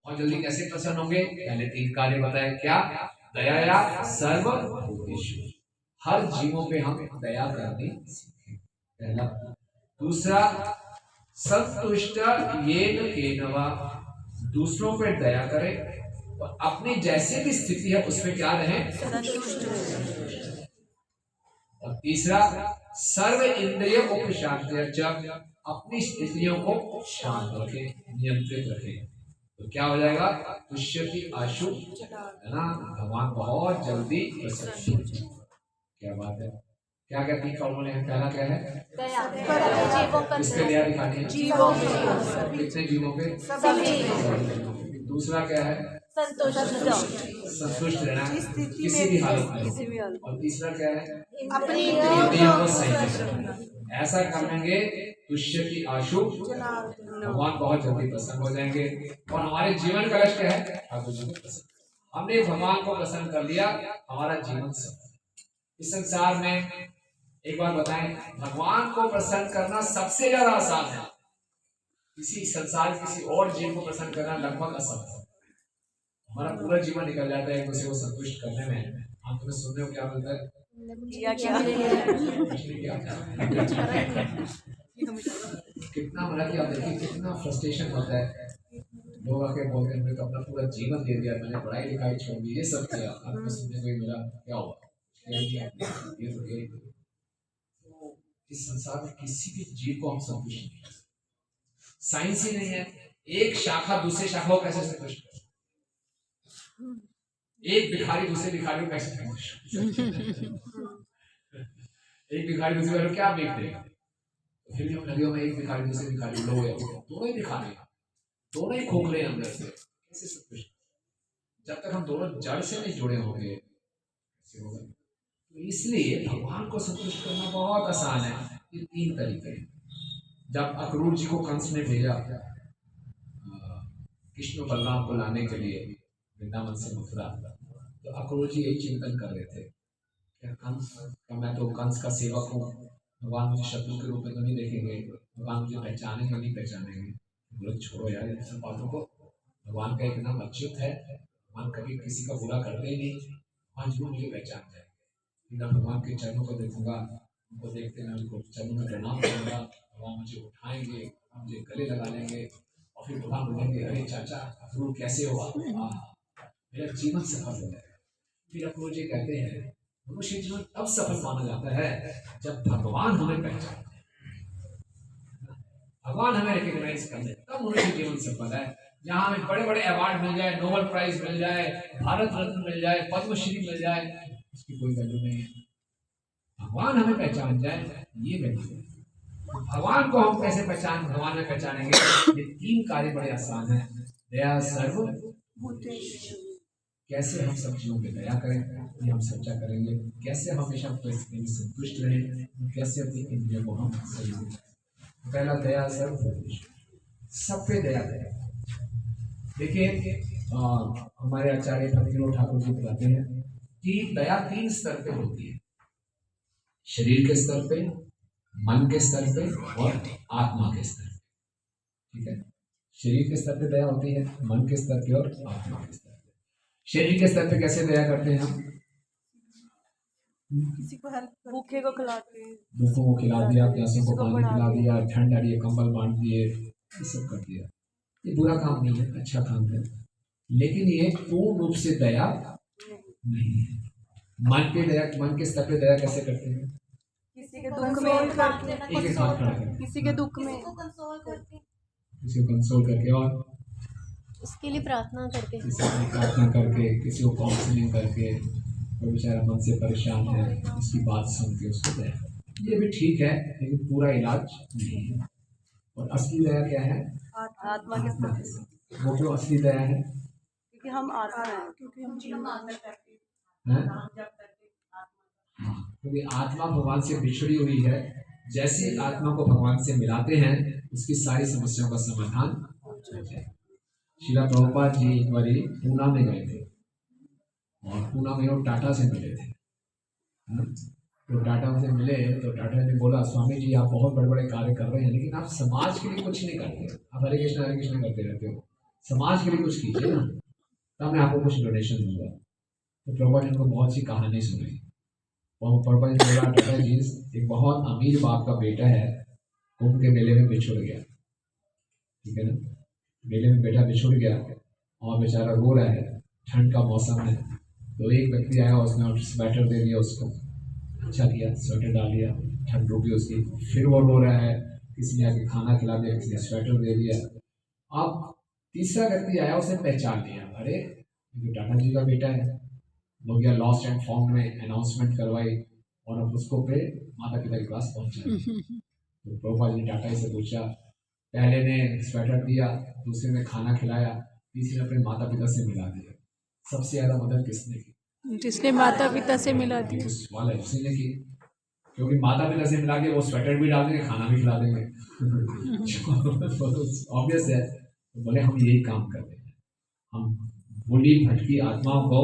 और जल्दी कैसे प्रसन्न होंगे? पहले 3 कार्य बताए, क्या? दया सर्वभूतेषु, हर जीवों पे हम दया करनी सीखें, पहला। दूसरा, संतुष्ट येन केनवा, दूसरों पर दया करें और अपनी जैसे भी स्थिति है उसमें क्या रहे? और तीसरा, सर्व इंद्रिय उपशांति, अपनी स्थितियों को शांत रखें, नियंत्रित रखें, तो क्या हो जाएगा? तुष्यति आशु, है ना, भगवान बहुत जल्दी प्रसन्न। क्या बात है, क्या कहती है कौन है? पहला क्या है? किस पे दया दिखानी है? कितने जीवों पे? सभी। दूसरा क्या है? संतुष्ट रहना किसी भी हालत में। और तीसरा क्या है? अपनी इंद्रियों को संयमित रखना। ऐसा करेंगे तुष्यति आशु, भगवान बहुत जल्दी प्रसन्न हो जाएंगे। और हमारे जीवन का लक्ष्य है ठाकुर जी को प्रसन्न। हमने भगवान को प्रसन्न कर लिया, हमारा जीवन सफल। इस संसार में एक बार बताएं, भगवान को प्रसन्न करना सबसे ज्यादा आसान है, किसी संसार किसी और जीव को प्रसन्न करना लगभग असंभव। हमारा पूरा जीवन निकल जाता है किसी को संतुष्ट करने में। हम तुम्हें सुनने को क्या मिलता है? कितना मतलब कि आप देखिए कितना फ्रस्ट्रेशन होता है। लोग आके बोलते हैं तो अपना पूरा जीवन दे दिया, मैंने पढ़ाई लिखाई छोड़ दी, ये सब किया, आपको सुनने को मिला, क्या हुआ? ये तो इस संसार में किसी भी जीव को हम संतुष्ट नहीं कर सकते। साइंस ही नहीं है, एक शाखा दूसरे शाखा को कैसे संतुष्ट कर, एक भिखारी दूसरे भिखारी को कैसे संतुष्ट, एक भिखारी दूसरे भिखारी को क्या बेच देगा? तो फिर भी हम नदियों में एक भिखारी दूसरे भिखारी, लोग दोनों ही भिखारी, दोनों ही खोखले अंदर से, कैसे संतुष्ट? जब तक हम दोनों जड़ से नहीं जुड़े होंगे कैसे होगा? तो इसलिए भगवान को संतुष्ट करना बहुत आसान है। ये 3 तरीके हैं। जब अक्रूर जी को कंस ने भेजा कृष्ण बलराम को लाने के लिए वृंदावन से मथुरा, तो अक्रूर जी यही चिंतन कर रहे थे, क्या कंस का, मैं तो कंस का सेवक हूँ, भगवान मुझे शत्रु के रूप में तो नहीं देखेंगे, भगवान मुझे पहचानेंगे नहीं पहचानेंगे? बोले छोड़ो यार इन सब बातों को, भगवान का एक नाम अच्युत है, भगवान कभी किसी का बुरा करते ही नहीं, आज वो मुझे पहचान जाएंगे। मैं भगवान के चरणों को देखूंगा, उनको देखते मैं उनको चरणों में प्रणाम करूंगा, भगवान मुझे उठाएंगे, मुझे गले लगा लेंगे और फिर भगवान बोलेंगे, अरे चाचा अक्रूर कैसे हुआ, मेरा जीवन सफल हो जाएगा। फिर अक्रूर जी कहते हैं, मनुष्य जीवन तब सफल माना जाता है जब भगवान हमें पहचाने, भगवान हमें रिकॉग्नाइज कर ले, तब मनुष्य जीवन सफल है। जहाँ हमें बड़े बड़े अवार्ड मिल जाए, नोबेल प्राइज मिल जाए, भारत रत्न मिल जाए, पद्मश्री मिल जाए, इसकी कोई वैल्यू नहीं है। भगवान हमें पहचान जाए, ये वैल्यू है। भगवान को हम कैसे भगवान में पहचानेंगे? ये 3 कार्य बड़े आसान है। दया सर्वभूतेषु, कैसे हम सब चीजों पे दया करें, ये हम चर्चा करेंगे। कैसे हमेशा परिस्थिति में संतुष्ट रहें, कैसे अपनी इंद्रियों को हम सही करें। पहला, दया सर्वभूतेषु, सब पे दया करें। देखिए हमारे आचार्य भक्तिविनोद ठाकुर जी बताते हैं कि दया 3 स्तर पे होती है, शरीर के स्तर पे, मन के स्तर पे और आत्मा के स्तर पे। ठीक है, शरीर के स्तर पे दया होती है, मन के स्तर पे और आत्मा के स्तर पे। शरीर के स्तर पे कैसे दया करते हैं हम? किसी को भूखे को खिलाते हैं, भूखों को खिला दिया, प्यासों को पानी पिला दिया, ठंड आ रही है कंबल बांट दिए, ये सब कर दिया। ये बुरा काम नहीं है, अच्छा काम है, लेकिन ये पूर्ण रूप से दया नहीं है। मन पे दया, मन के स्तर पे दया कैसे करते हैं? किसी के दुख में, किसी के दुख में किसी को कंसोल करके और उसके लिए प्रार्थना करके, किसी को काउंसलिंग करके, कोई बेचारा मन से परेशान है उसकी बात सुन के उसको दया, ये भी ठीक है, लेकिन पूरा इलाज नहीं है। और असली दया क्या है? आत्मा के साथ। वो क्यों असली दया है? क्योंकि हम आत्मा है, क्योंकि हम जीवन क्योंकि आत्मा भगवान से बिछड़ी हुई है। जैसे आत्मा को भगवान से मिलाते हैं उसकी सारी समस्याओं का समाधान हो जाए। श्रीला प्रभुपाद जी एक बार पूना में गए थे और पूना में वो टाटा से मिले थे। तो टाटा से मिले तो टाटा ने बोला, स्वामी जी आप बहुत बड़े बड़े कार्य कर रहे हैं, लेकिन आप समाज के लिए कुछ नहीं करते, आप हरे कृष्णा करते रहते हो, समाज के लिए कुछ कीजिए ना, तब मैं आपको कुछ डोनेशन दूंगा। तो प्रभुपाद जी ने उनको बहुत सी कहानी सुनाई। वो प्रभुपाद जी ने बोला, टाटा जी एक बहुत अमीर बाप का बेटा है, कुंभ के मेले में बिछुड़ गया, ठीक है ना, मेले में बेटा बिछुड़ गया और बेचारा रो रहा है, ठंड का मौसम है। तो एक व्यक्ति आया, उसने स्वेटर दे दिया उसको, अच्छा किया, स्वेटर डाल दिया, ठंड रुकी उसकी। फिर वो रो रहा है, किसी ने आके खाना खिला दिया, किसी ने स्वेटर दे दिया। अब तीसरा व्यक्ति आया, उसने पहचान लिया, अरे ये तो टाटा जी का बेटा है। वो गया, लॉस्ट एंड फाउंड में अनाउंसमेंट करवाई और अब उसको पे माता पिता के पास पहुंचा। तो प्रभुपाद जी ने टाटा जी से पूछा, पहले ने स्वेटर दिया, दूसरे ने खाना खिलाया, तीसरे ने अपने माता पिता से मिला दिया, सबसे ज्यादा मदद किसने की? जिसने माता पिता से मिला ये दिया। तो सवाल है, उसी ने की, क्योंकि माता पिता से मिला के वो स्वेटर भी डाल देंगे, खाना भी खिला देंगे। ऑब्वियस है। तो बोले हम यही काम करते हैं, हम भूली भटकी आत्माओं को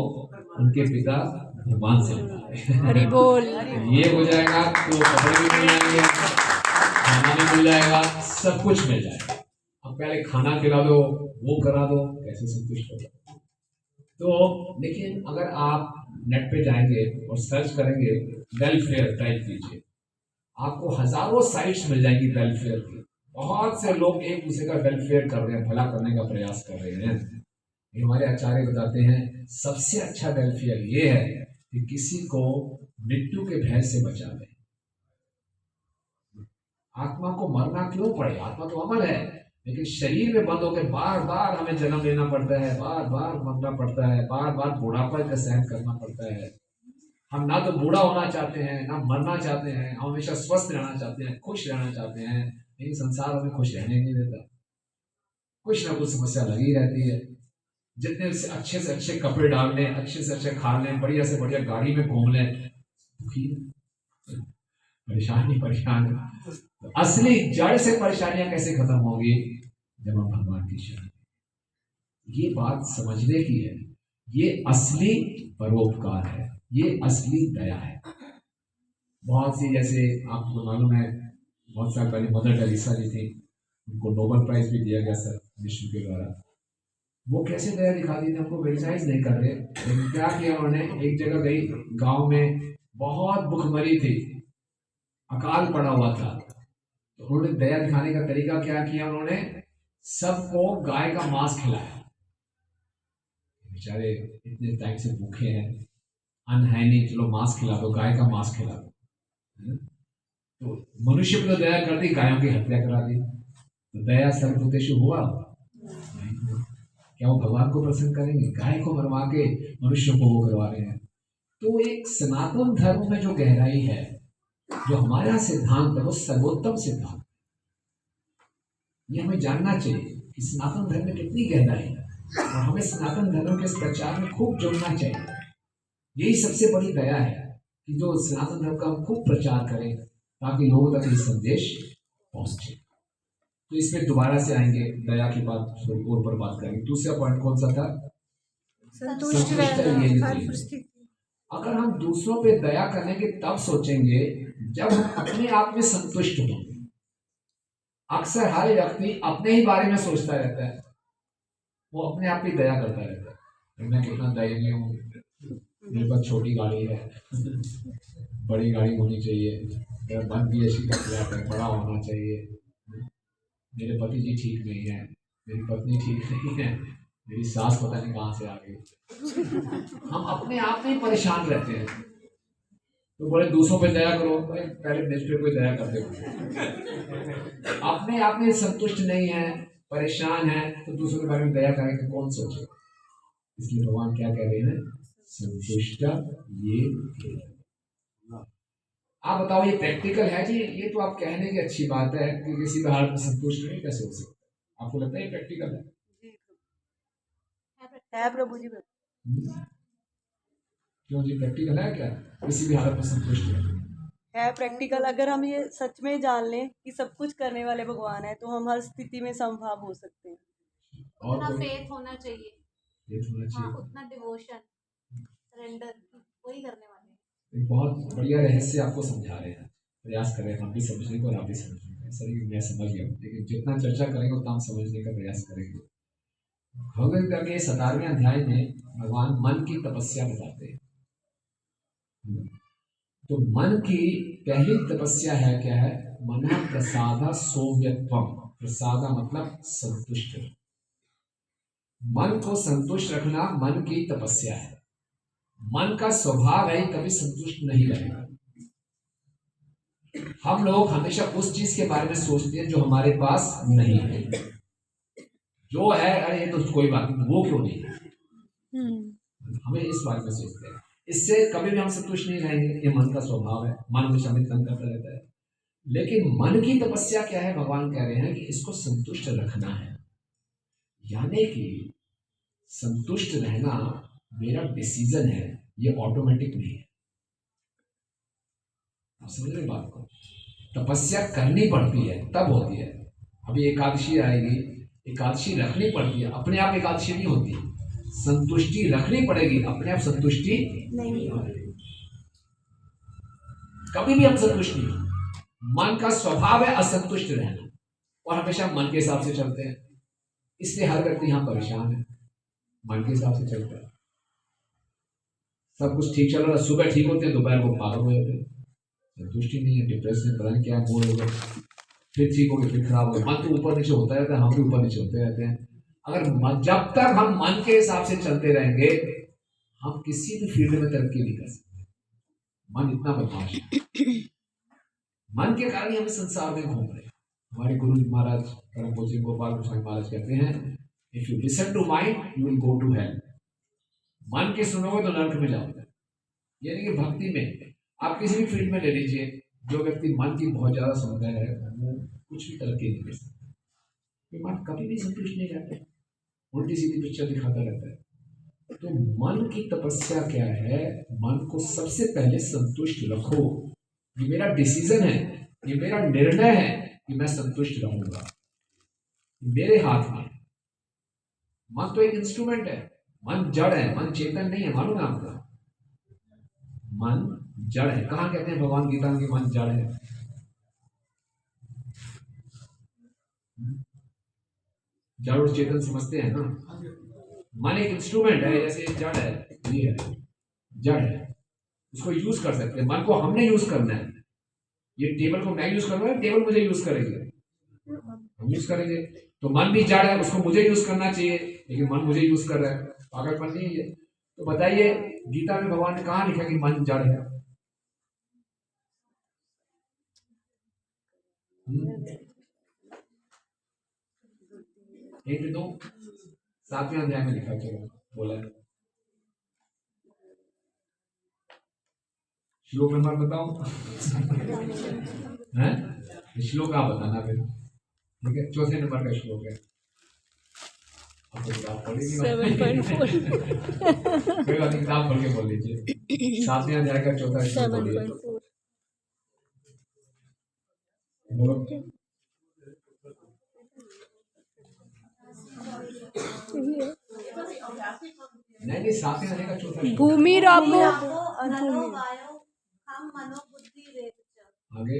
उनके पिता भगवान से मिलाते हैं। हरि बोल। ये हो जाएगा तो कपड़े भी मिल जाएंगे, खाना भी मिल जाएगा, सब कुछ मिल जाएगा। अब पहले खाना खिला दो, वो करा दो, कैसे संतुष्ट होगा? तो लेकिन अगर आप नेट पे जाएंगे और सर्च करेंगे वेलफेयर टाइप कीजिए, आपको हजारों साइट्स मिल जाएंगी वेलफेयर की। बहुत से लोग एक दूसरे का वेलफेयर कर रहे हैं, भला करने का प्रयास कर रहे हैं। ये हमारे आचार्य बताते हैं, सबसे अच्छा वेलफेयर ये है कि किसी को मृत्यु के भय से बचा दे। आत्मा को मरना क्यों पड़े? आत्मा तो अमर है, लेकिन शरीर में बंद होकर बार बार हमें जन्म लेना पड़ता है, बार बार मरना पड़ता है, बार बार बुढ़ापा का सहन करना पड़ता है। हम ना तो बूढ़ा होना चाहते हैं, ना मरना चाहते हैं, हम हमेशा स्वस्थ रहना चाहते हैं, खुश रहना चाहते हैं, लेकिन संसार हमें खुश रहने नहीं देता। कुछ ना कुछ समस्या लगी रहती है। जितने से अच्छे कपड़े डाल लें, अच्छे से अच्छे खा लें, बढ़िया से बढ़िया गाड़ी में घूम लें, दुखी परेशान ही परेशान है। तो असली जड़ से परेशानियां कैसे खत्म होगी? जब हम भगवान की शरण। ये बात समझने की है, ये असली परोपकार है, ये असली दया है। बहुत सी, जैसे आपको मालूम है, बहुत साल पहले मदर टेरेसा जी थी, उनको नोबेल प्राइज भी दिया गया सर विश्व के द्वारा। वो कैसे दया दिखाती थी, हमको क्रिटिसाइज नहीं कर रहे, लेकिन क्या किया उन्होंने, एक जगह गई, गांव में बहुत भूखमरी थी, अकाल पड़ा हुआ था। तो उन्होंने दया दिखाने का तरीका क्या किया, उन्होंने सबको गाय का मांस खिलाया। बेचारे इतने टाइम से भूखे हैं, अन्न है नहीं, चलो मांस खिला दो, गाय का मांस खिला दो। तो मनुष्य को दया कर दी, गायों की हत्या करा दी। तो दया सर्वभूतेषु हुआ? क्या वो भगवान को प्रसन्न करेंगे? गाय को मरवा के मनुष्यों को वो करवा रहे हैं। तो एक सनातन धर्म में जो गहराई है, जो हमारा सिद्धांत है, वो सर्वोत्तम सिद्धांत। ये हमें जानना चाहिए कि सनातन धर्म में कितनी गहराई है, और हमें सनातन धर्म के इस प्रचार में खूब जुड़ना चाहिए। यही सबसे बड़ी दया है कि जो सनातन धर्म का हम खूब प्रचार करें, ताकि लोगों तक ये संदेश पहुंचे। तो इसमें दोबारा से आएंगे, दया की बात थोड़ी और पर बात करेंगे। दूसरा पॉइंट कौन सा था? संतुष्ट रहना हर परिस्थिति। अगर हम दूसरों पे दया करने के तब सोचेंगे जब हम अपने आप में संतुष्ट होंगे। अक्सर हर व्यक्ति अपने ही बारे में सोचता रहता है, वो अपने आप ही दया करता रहता है, मैं कितना दयनीय हूँ, मेरे पास छोटी गाड़ी है, बड़ी गाड़ी होनी चाहिए, मेरा मन भी ऐसी का फ्लैट है, बड़ा होना चाहिए, मेरे पति जी ठीक नहीं है, मेरी पत्नी ठीक नहीं है, मेरी सास पता नहीं कहाँ से आ गई। हम अपने आप में ही परेशान रहते हैं। तो बोले दूसरों पे दया करो, पहले निज पे कोई दया करते हो। अपने आप में संतुष्ट नहीं है, परेशान है, तो दूसरों के बारे में दया करेंगे कौन सोचे? इसलिए भगवान क्या कह रहे हैं? संतुष्ट ये। आप बताओ, ये प्रैक्टिकल है जी? ये तो आप कहने की अच्छी बात है कि किसी भी हालत में संतुष्ट नहीं कैसे हो सकता? आपको लगता है ये प्रैक्टिकल है? प्रभु जी। क्यों जी, प्रैक्टिकल है क्या? किसी भी हालत में संतुष्ट है प्रैक्टिकल। अगर हम ये सच में जान लें कि सब कुछ करने वाले भगवान है, तो हम हर स्थिति में समभाव हो सकते हैं। और उतना कोई? फेथ होना चाहिए, फेथ होना चाहिए। हाँ, उतना डिवोशन, सरेंडर, वही करने वाले हैं। एक बहुत बढ़िया रहस्य आपको समझा रहे हैं, प्रयास कर रहे हैं हम भी समझने को और आप भी समझने का। सर मैं समझ गया हूँ, लेकिन जितना चर्चा करेंगे उतना हम समझने का प्रयास करेंगे। भगवद गीता के 17वें अध्याय में भगवान मन की तपस्या बताते हैं। तो मन की पहली तपस्या है क्या है? मना प्रसादा सौम्यत्वम। प्रसादा मतलब संतुष्ट। मन को संतुष्ट रखना मन की तपस्या है। मन का स्वभाव है कभी संतुष्ट नहीं रहेगा। हम लोग हमेशा उस चीज के बारे में सोचते हैं जो हमारे पास नहीं है। जो है अरे ये तो कोई बात नहीं, वो क्यों नहीं है, हमें इस बारे में सोचते हैं। इससे कभी भी हम संतुष्ट नहीं रहेंगे। ये मन का स्वभाव है, मन हमेशा हमें तंग करता रहता है। लेकिन मन की तपस्या क्या है? भगवान कह रहे हैं कि इसको संतुष्ट रखना है। यानी कि संतुष्ट रहना मेरा डिसीजन है, ये ऑटोमेटिक नहीं है। आप समझ रहे बात को? तपस्या करनी पड़ती है तब होती है। अभी एकादशी आएगी, एकादशी रखनी पड़ती है, अपने आप एकादशी नहीं होती। संतुष्टि रखनी पड़ेगी, अपने आप संतुष्टि नहीं होती। कभी भी हम संतुष्ट नहीं। मन का स्वभाव है असंतुष्ट रहना, और हमेशा मन के हिसाब से चलते हैं। इसलिए हर व्यक्ति यहाँ परेशान है, मन के हिसाब से चलता है। सब कुछ ठीक चल रहा है, सुबह ठीक होते हैं, दोपहर को पागल हो जाते हैं, संतुष्टि नहीं है, डिप्रेशन, पता नहीं क्या मूड हो गया, फिर ठीक हो गए, फिर खराब हो गए। मन तो ऊपर नीचे होता रहता है, हम भी ऊपर नीचे होते रहते हैं। अगर जब तक हम मन के हिसाब से चलते रहेंगे, हम किसी भी फील्ड में तरक्की नहीं कर सकते। मन इतना बदमाश है। मन के कारण ही हम संसार में घूम रहे हैं। हमारे गुरु महाराज परम पूज्य गोपाल गोस्वामी महाराज कहते हैं, if you listen to mind you will go to hell. मन के सुनोगे तो नरक में जाओगे। यानी कि भक्ति में आप किसी भी फील्ड में ले लीजिए, जो व्यक्ति मन की बहुत ज्यादा सुनता है वो कुछ भी तरक्की नहीं कर सकता। मन कभी भी संतुष्ट नहीं रहता, उल्टी सीधी पिक्चर दिखाता रहता है। तो मन की तपस्या क्या है? मन को सबसे पहले संतुष्ट रखो। ये मेरा डिसीजन है, ये मेरा निर्णय है कि मैं संतुष्ट रहूंगा। मेरे हाथ में। मन तो एक इंस्ट्रूमेंट है, मन जड़ है, मन चेतन नहीं है। मालूम है आपको? मन जड़ है। कहाँ कहते हैं भगवान गीता में मन जड़ है? जड़ और चेतन समझते हैं ना? मन एक इंस्ट्रूमेंट है, जैसे जड़ है, ये है जड़ है, उसको यूज कर सकते हैं। मन को हमने यूज करना है। ये टेबल को मैं यूज करूंगा, टेबल मुझे यूज करेगी, हम यूज करेंगे। तो मन भी जड़ है, उसको मुझे यूज करना चाहिए, लेकिन मन मुझे यूज कर रहा है, पागलपन नहीं है। तो बताइए गीता में भगवान ने कहा लिखा कि मन जड़ है? एक दो 7वें अध्याय में लिखा, चलो बोला है। श्लोक नंबर बताओ। हैं? श्लोक आप बताना फिर, ठीक है? 4 नंबर का श्लोक है। आपको किताब पढ़ेगी? 7.4 कोई बात नहीं, किताब पढ़ के बोल लीजिए। 7वें अध्याय का 4था श्लोक बोलिए। 7.4 नहीं 7वें अध्याय का 4था श्लोक। भूमिरापो नरो वायो हम मनोबुद्धि रेच आगे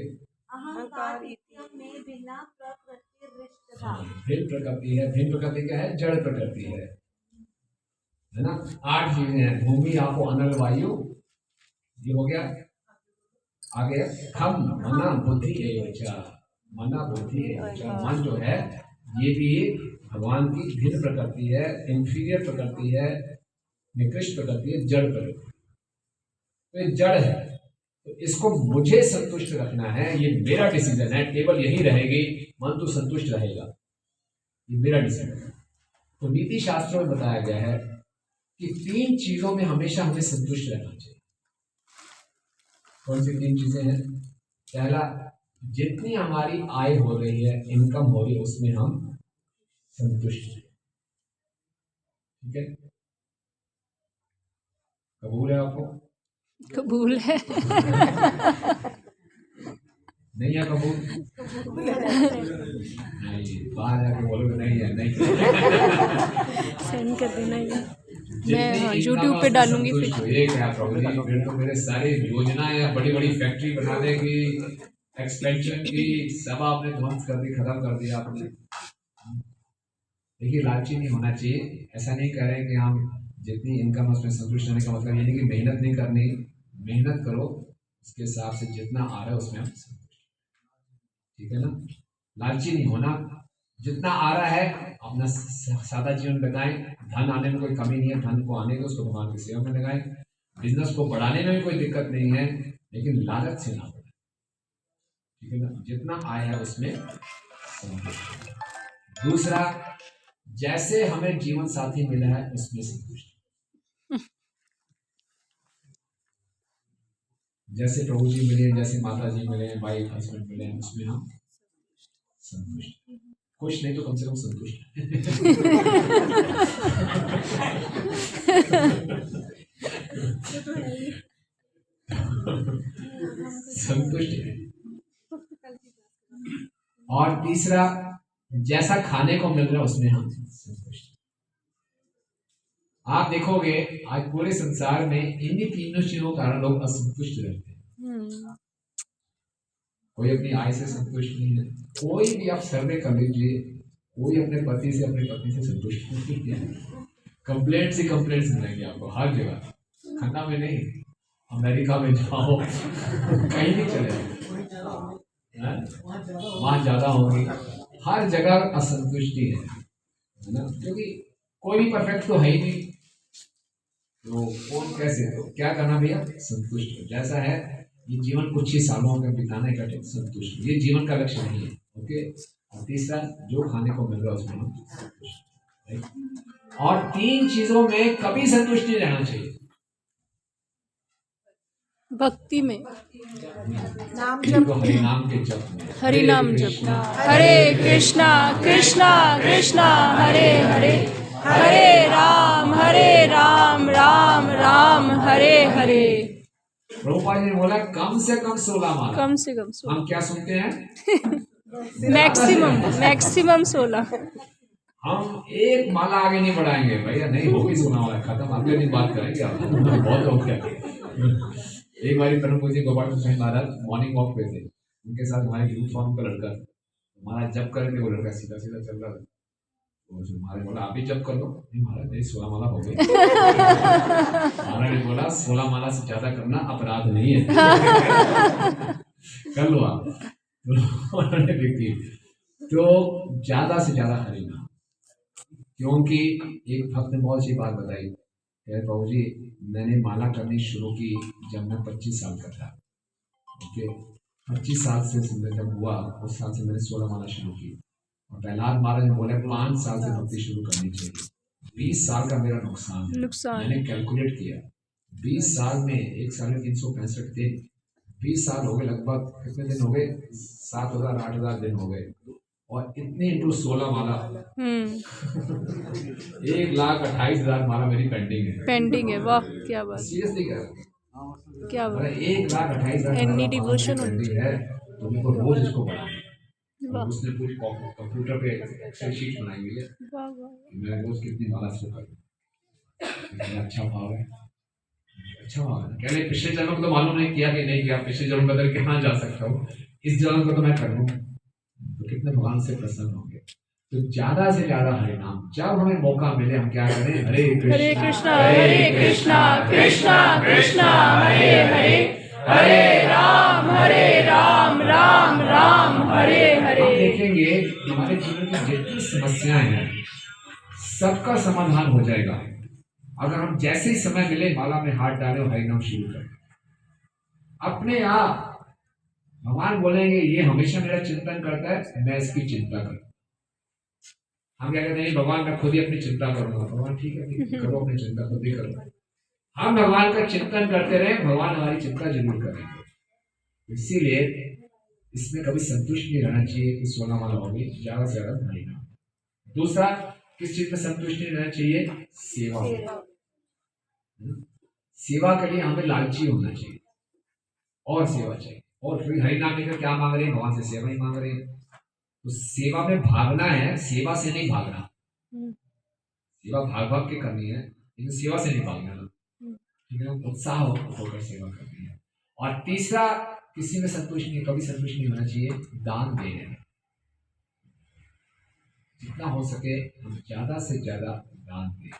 अहंकार इत्यम में बिना प्रकृति रिष्टता। भिन्न प्रकृति है। भिन्न प्रकृति क्या है? जड़ प्रकृति है ना? 8 चीजें हैं, भूमि आपो अनल वायु, ये हो गया। आगे खम मना बुद्धि एवचा। मना बुद्धि एवचा, मन जो है ये भी भगवान की भिन्न प्रकृति है, इंफीरियर प्रकृति है, निकृष्ट प्रकृति है, जड़ प्रकृति। तो ये जड़ है, तो इसको मुझे संतुष्ट रखना है, ये मेरा डिसीजन है। टेबल यही रहेगी, मन तो संतुष्ट रहेगा, ये मेरा डिसीजन है। तो नीति शास्त्रों में बताया गया है कि 3 चीजों में हमेशा हमें संतुष्ट रहना चाहिए। कौन सी 3 चीजें हैं? पहला, जितनी हमारी आय हो रही है, इनकम हो रही है, उसमें हम संतुष्ट हैं। ठीक है? कबूल है आपको? कबूल है। नहीं है कबूल? नहीं, बाहर जाके बोलोगे नहीं है, नहीं। सेंड कर देना ये, जितनी मैं हाँ income यूट्यूब पे उसमें डालूंगी संतुष्ट फिर। हो। ये क्या प्रॉब्लम है? फिर तो मेरे सारी योजनाएं, बड़ी बड़ी फैक्ट्री बनाने की, एक्सपेंशन की, सब आपने ध्वंस कर दी, खत्म कर दिया आपने। देखिए लालची नहीं होना चाहिए। ऐसा नहीं कह रहे हैं कि हम जितनी इनकम है उसमें संतुष्ट रहने का मतलब ये नहीं कि मेहनत नहीं करनी, मेहनत करो, उसके हिसाब से जितना आ रहा है उसमें हम संतुष्ट, ठीक है ना। लालची नहीं होना, जितना आ रहा है अपना सादा जीवन बिताएं। धन आने में कोई कमी नहीं है, धन को आने दो, उसको भगवान की सेवा में लगाएं। बिजनेस को बढ़ाने में भी कोई दिक्कत नहीं है, लेकिन लालच से ना बढ़ाएं, ठीक है ना। जितना आया है उसमें संतुष्ट। दूसरा, जैसे हमें जीवन साथी मिला है उसमें संतुष्ट। जैसे प्रभु जी मिले, जैसे माता जी मिले, वाइफ हस्बैंड मिले, उसमें हम संतुष्ट। खुश नहीं तो कम से कम संतुष्ट। संतुष्ट है। और तीसरा, जैसा खाने को मिल रहा है उसमें हम संतुष्ट। आप देखोगे आज पूरे संसार में इन्हीं तीनों चीजों के कारण लोग असंतुष्ट रहते हैं। कोई अपनी आय से संतुष्ट नहीं है, कोई भी आप सर्वे कर लीजिए, कोई अपने पति से अपनी पत्नी से संतुष्ट नहीं है। कंप्लेंट्स ही कंप्लेंट्स मिलेंगे आपको हर जगह, खन्ना में नहीं, अमेरिका में जाओ, कहीं भी चले जाओ, वहां ज्यादा होगी। हर जगह असंतुष्टि है ना, क्योंकि कोई भी परफेक्ट तो है ही नहीं। तो कौन कैसे, तो क्या करना भैया, संतुष्ट हो। जैसा है ये जीवन कुछ ही सालों में बिताने का, संतुष्ट, ये जीवन का लक्ष्य नहीं है। ओके। और तीसरा, जो खाने को मिल रहा है उसमें हम संतुष्ट। और तीन चीजों में कभी संतुष्ट नहीं रहना चाहिए। भक्ति में, नाम जप, हरि नाम के जप में, हरि नाम जपना, हरे कृष्णा कृष्णा कृष्णा हरे हरे, हरे राम राम राम हरे हरे। प्रभुपाद जी ने बोला कम से कम 16 माला। कम से कम 16, हम क्या सुनते हैं? मैक्सिमम 16। हम एक माला आगे नहीं बढ़ाएंगे भैया, नहीं होगी 16 माला, खत्म, अगले दिन बात करेंगे। आप बहुत हो गया। एक बार परम पूज्य गोपाल कृष्ण महाराज मॉर्निंग वॉक पे थे, उनके साथ हमारे ग्रुप फॉर्म का लड़का, महाराज जब करेंगे, वो लड़का सीधा सीधा चल रहा था। तो महाराज बोला आप भी जब कर लो। नहीं महाराज, मेरी 16 माला हो गई। महाराज ने बोला 16 माला से ज्यादा करना अपराध नहीं है, कर लो आप। उन्होंने लिख दी। तो ज्यादा से ज्यादा हरि नाम, क्योंकि एक भक्त ने बहुत अच्छी बात बताई, बाबू जी मैंने माला करनी शुरू की जब मैं 25 साल का था। ओके, 25 साल से जब हुआ उस साल से मैंने 16 माला शुरू की। और प्रहलाद महाराज ने बोला 5 साल से भक्ति शुरू करनी चाहिए। 20 साल का मेरा नुकसान है। मैंने कैलकुलेट किया, 20 साल में, एक साल में 365 दिन, 20 साल हो गए, लगभग कितने दिन हो गए, 7,000 8,000 दिन हो गए। और इतने इंटू 16 माला, 1,28,000 माला मेरी पेंडिंग है। वाह क्या बात, सीरियसली कह रहा हूँ, क्या बात। 1,28,000 एनी डिवोशन पेंडिंग है। तो मेरे को रोज इसको बढ़ाना। उसने पूरी कंप्यूटर पे एक्सेल शीट बनाई हुई है, मैं रोज कितनी माला शुरू करूँ। अच्छा भाव है, अच्छा भाव है। कह रहे पिछले जन्म को तो मालूम नहीं किया कि नहीं किया, पिछले जन्म बदल के कहाँ जा सकता हूँ, इस जन्म को तो मैं कर लूँ, तो कितने भगवान से प्रसन्न होंगे। तो ज्यादा से ज्यादा हरे नाम, जब हमें मौका मिले हम क्या करें, हरे कृष्णा कृष्णा कृष्णा हरे हरे, हरे राम राम राम हरे हरे। हम देखेंगे हमारे जीवन की जितनी समस्याएं हैं सबका समाधान हो जाएगा अगर हम जैसे ही समय मिले माला में हाथ डालें और हरि नाम शुरू करें। अपने आप भगवान बोलेंगे ये हमेशा मेरा चिंतन करता है, मैं इसकी चिंता करूँ। हम क्या कहते हैं, भगवान मैं खुद ही अपनी चिंता करूंगा। भगवान ठीक है, करो अपनी चिंता, खुद ही करो। हम भगवान का चिंतन करते रहे, भगवान हमारी चिंता जरूर करेंगे। इसीलिए इसमें कभी संतुष्ट नहीं रहना चाहिए कि 16 माला होगी, ज्यादा से ज्यादा हरि नाम। दूसरा, किस चीज में संतुष्ट नहीं रहना चाहिए, सेवा। सेवा के लिए हमें लालची होना चाहिए और सेवा चाहिए। और फिर हरि नाम लेकर क्या मांग रहे हैं, भगवान से सेवा ही मांग रहे हैं। तो सेवा में भागना है, सेवा से नहीं भागना। सेवा भाग भाग के करनी है, लेकिन सेवा से नहीं भागना, ठीक है। उत्साह होकर सेवा करनी है। और तीसरा, किसी में संतुष्ट नहीं, कभी संतुष्ट नहीं होना चाहिए, दान देने में। जितना हो सके हम ज़्यादा से ज़्यादा दान दें।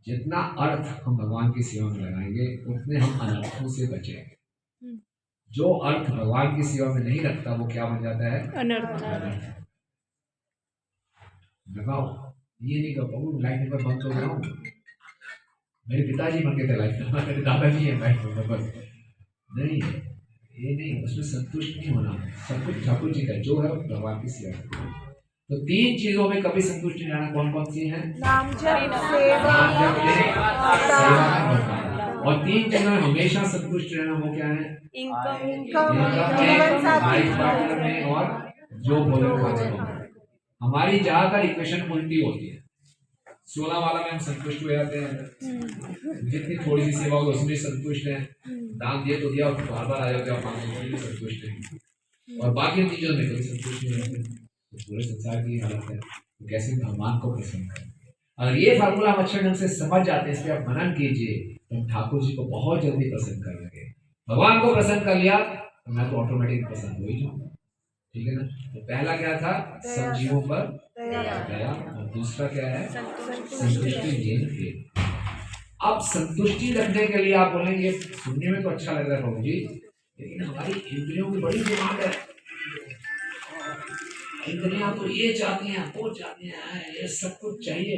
जितना अर्थ हम भगवान की सेवा में लगाएंगे उतने हम अनर्थों से बचेंगे। जो अर्थ भगवान की सेवा में नहीं रखता वो क्या बन जाता है? अनर्थ। लगाओ, ये नहीं कहो प्रभु लाइफ नंबर बंद हो गया हूँ। मेरे पिताजी बन गए थे लाइफ नंबर, मेरे दादाजी है लाइफ नंबर बंद नहीं, ये नहीं, उसमें संतुष्ट नहीं होना। सब कुछ ठाकुर जी का जो है भगवान की सेवा करना। तो 3 चीजों में कभी संतुष्ट नहीं रहना। कौन कौन सी हैं? नाम जप, सेवा, नाम जप में, सेवा में भगवान। और 3 चीजों में हमेशा संतुष्ट रहना वो क्या है? इनकम लाइफ पार्टनर में और जो भोजन खाने को। हमारी ज्यादातर इक्वेशन उल्टी होती है। 16 वाला में हम संतुष्ट हो जाते हैं, जितनी थोड़ी सी सेवा हो उसमें संतुष्ट है, दान दिया तो दिया और बार बार आ जाते हैं और संतुष्ट है, और बाकी चीजों में कभी संतुष्ट नहीं रहते। तो पूरे संसार की हालत है, तो कैसे भगवान को प्रसन्न करें? अगर ये फार्मूला हम अच्छे ढंग से समझ जाते हैं, इस पर आप मनन कीजिए, तो हम ठाकुर जी को बहुत जल्दी प्रसन्न कर लेंगे। भगवान को प्रसन्न कर लिया तो मैं तो ऑटोमेटिक प्रसन्न हो ही जाऊंगा। ठीक है ना? तो पहला क्या था? सब जीवों पर दया, और दूसरा क्या है? संतुष्टि लेन देन। अब संतुष्टि रखने के लिए आप बोलेंगे सुनने में तो अच्छा लग रहा है प्रभु जी, लेकिन हमारी इंद्रियों की बड़ी डिमांड है। इंद्रियां तो ये चाहती हैं, वो चाहती हैं, ये सब कुछ चाहिए।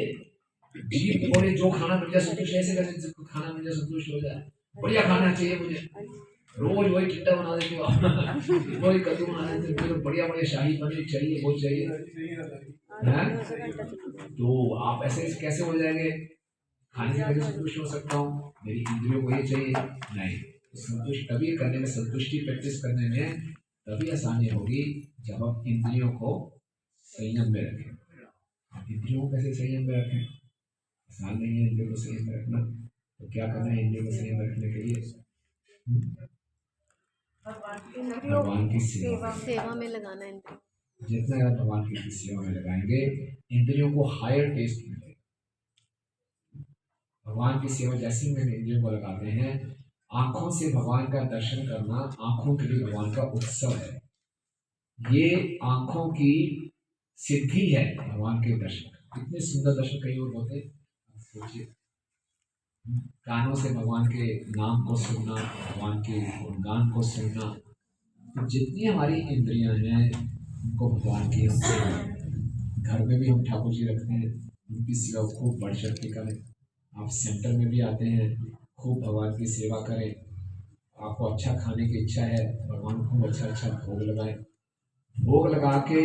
जीव बोले जो खाना मिल जाए संतुष्ट, ऐसे कैसे खाना मिल जाए संतुष्ट हो जाए? बढ़िया खाना चाहिए मुझे, रोज वही टिड्डा बना देते हो, वही कद्दू बना देते हो, तो बढ़िया बढ़िया शाही पनीर चाहिए, वो चाहिए हैं? तो आप ऐसे कैसे हो जाएंगे? खाने से कैसे संतुष्ट हो सकता हूँ? मेरी इंद्रियों को ये चाहिए नहीं। संतुष्ट तभी करने में, संतुष्टि प्रैक्टिस करने में तभी आसानी होगी जब हम इंद्रियों को संयम में रखें। इंद्रियों को कैसे संयम में रखें? आसान नहीं है इंद्रियों को संयम में रखना। तो क्या करना है इंद्रियों को संयम में रखने के लिए? भगवान की सेवा में लगाना है। जितना ज्यादा भगवान की सेवा में लगाएंगे, इंद्रियों को हायर टेस्ट मिलेगा। भगवान की सेवा जैसे में इंद्रियों को लगाते हैं, आंखों से भगवान का दर्शन करना आंखों के लिए भगवान का उत्सव है। ये आंखों की सिद्धि है भगवान के दर्शन। इतने सुंदर दर्शन कहीं और होते? सोचिए, कानों से भगवान के नाम को सुनना, भगवान के गुणगान को सुनना। तो जितनी हमारी इंद्रियां हैं उनको भगवान की हम सेवा, घर में भी हम ठाकुर जी रखते हैं, उनकी सेवा खूब बढ़ चढ़ के करें। आप सेंटर में भी आते हैं, खूब भगवान की सेवा करें। आपको अच्छा खाने की इच्छा है, भगवान को अच्छा अच्छा भोग लगाएं। भोग लगा के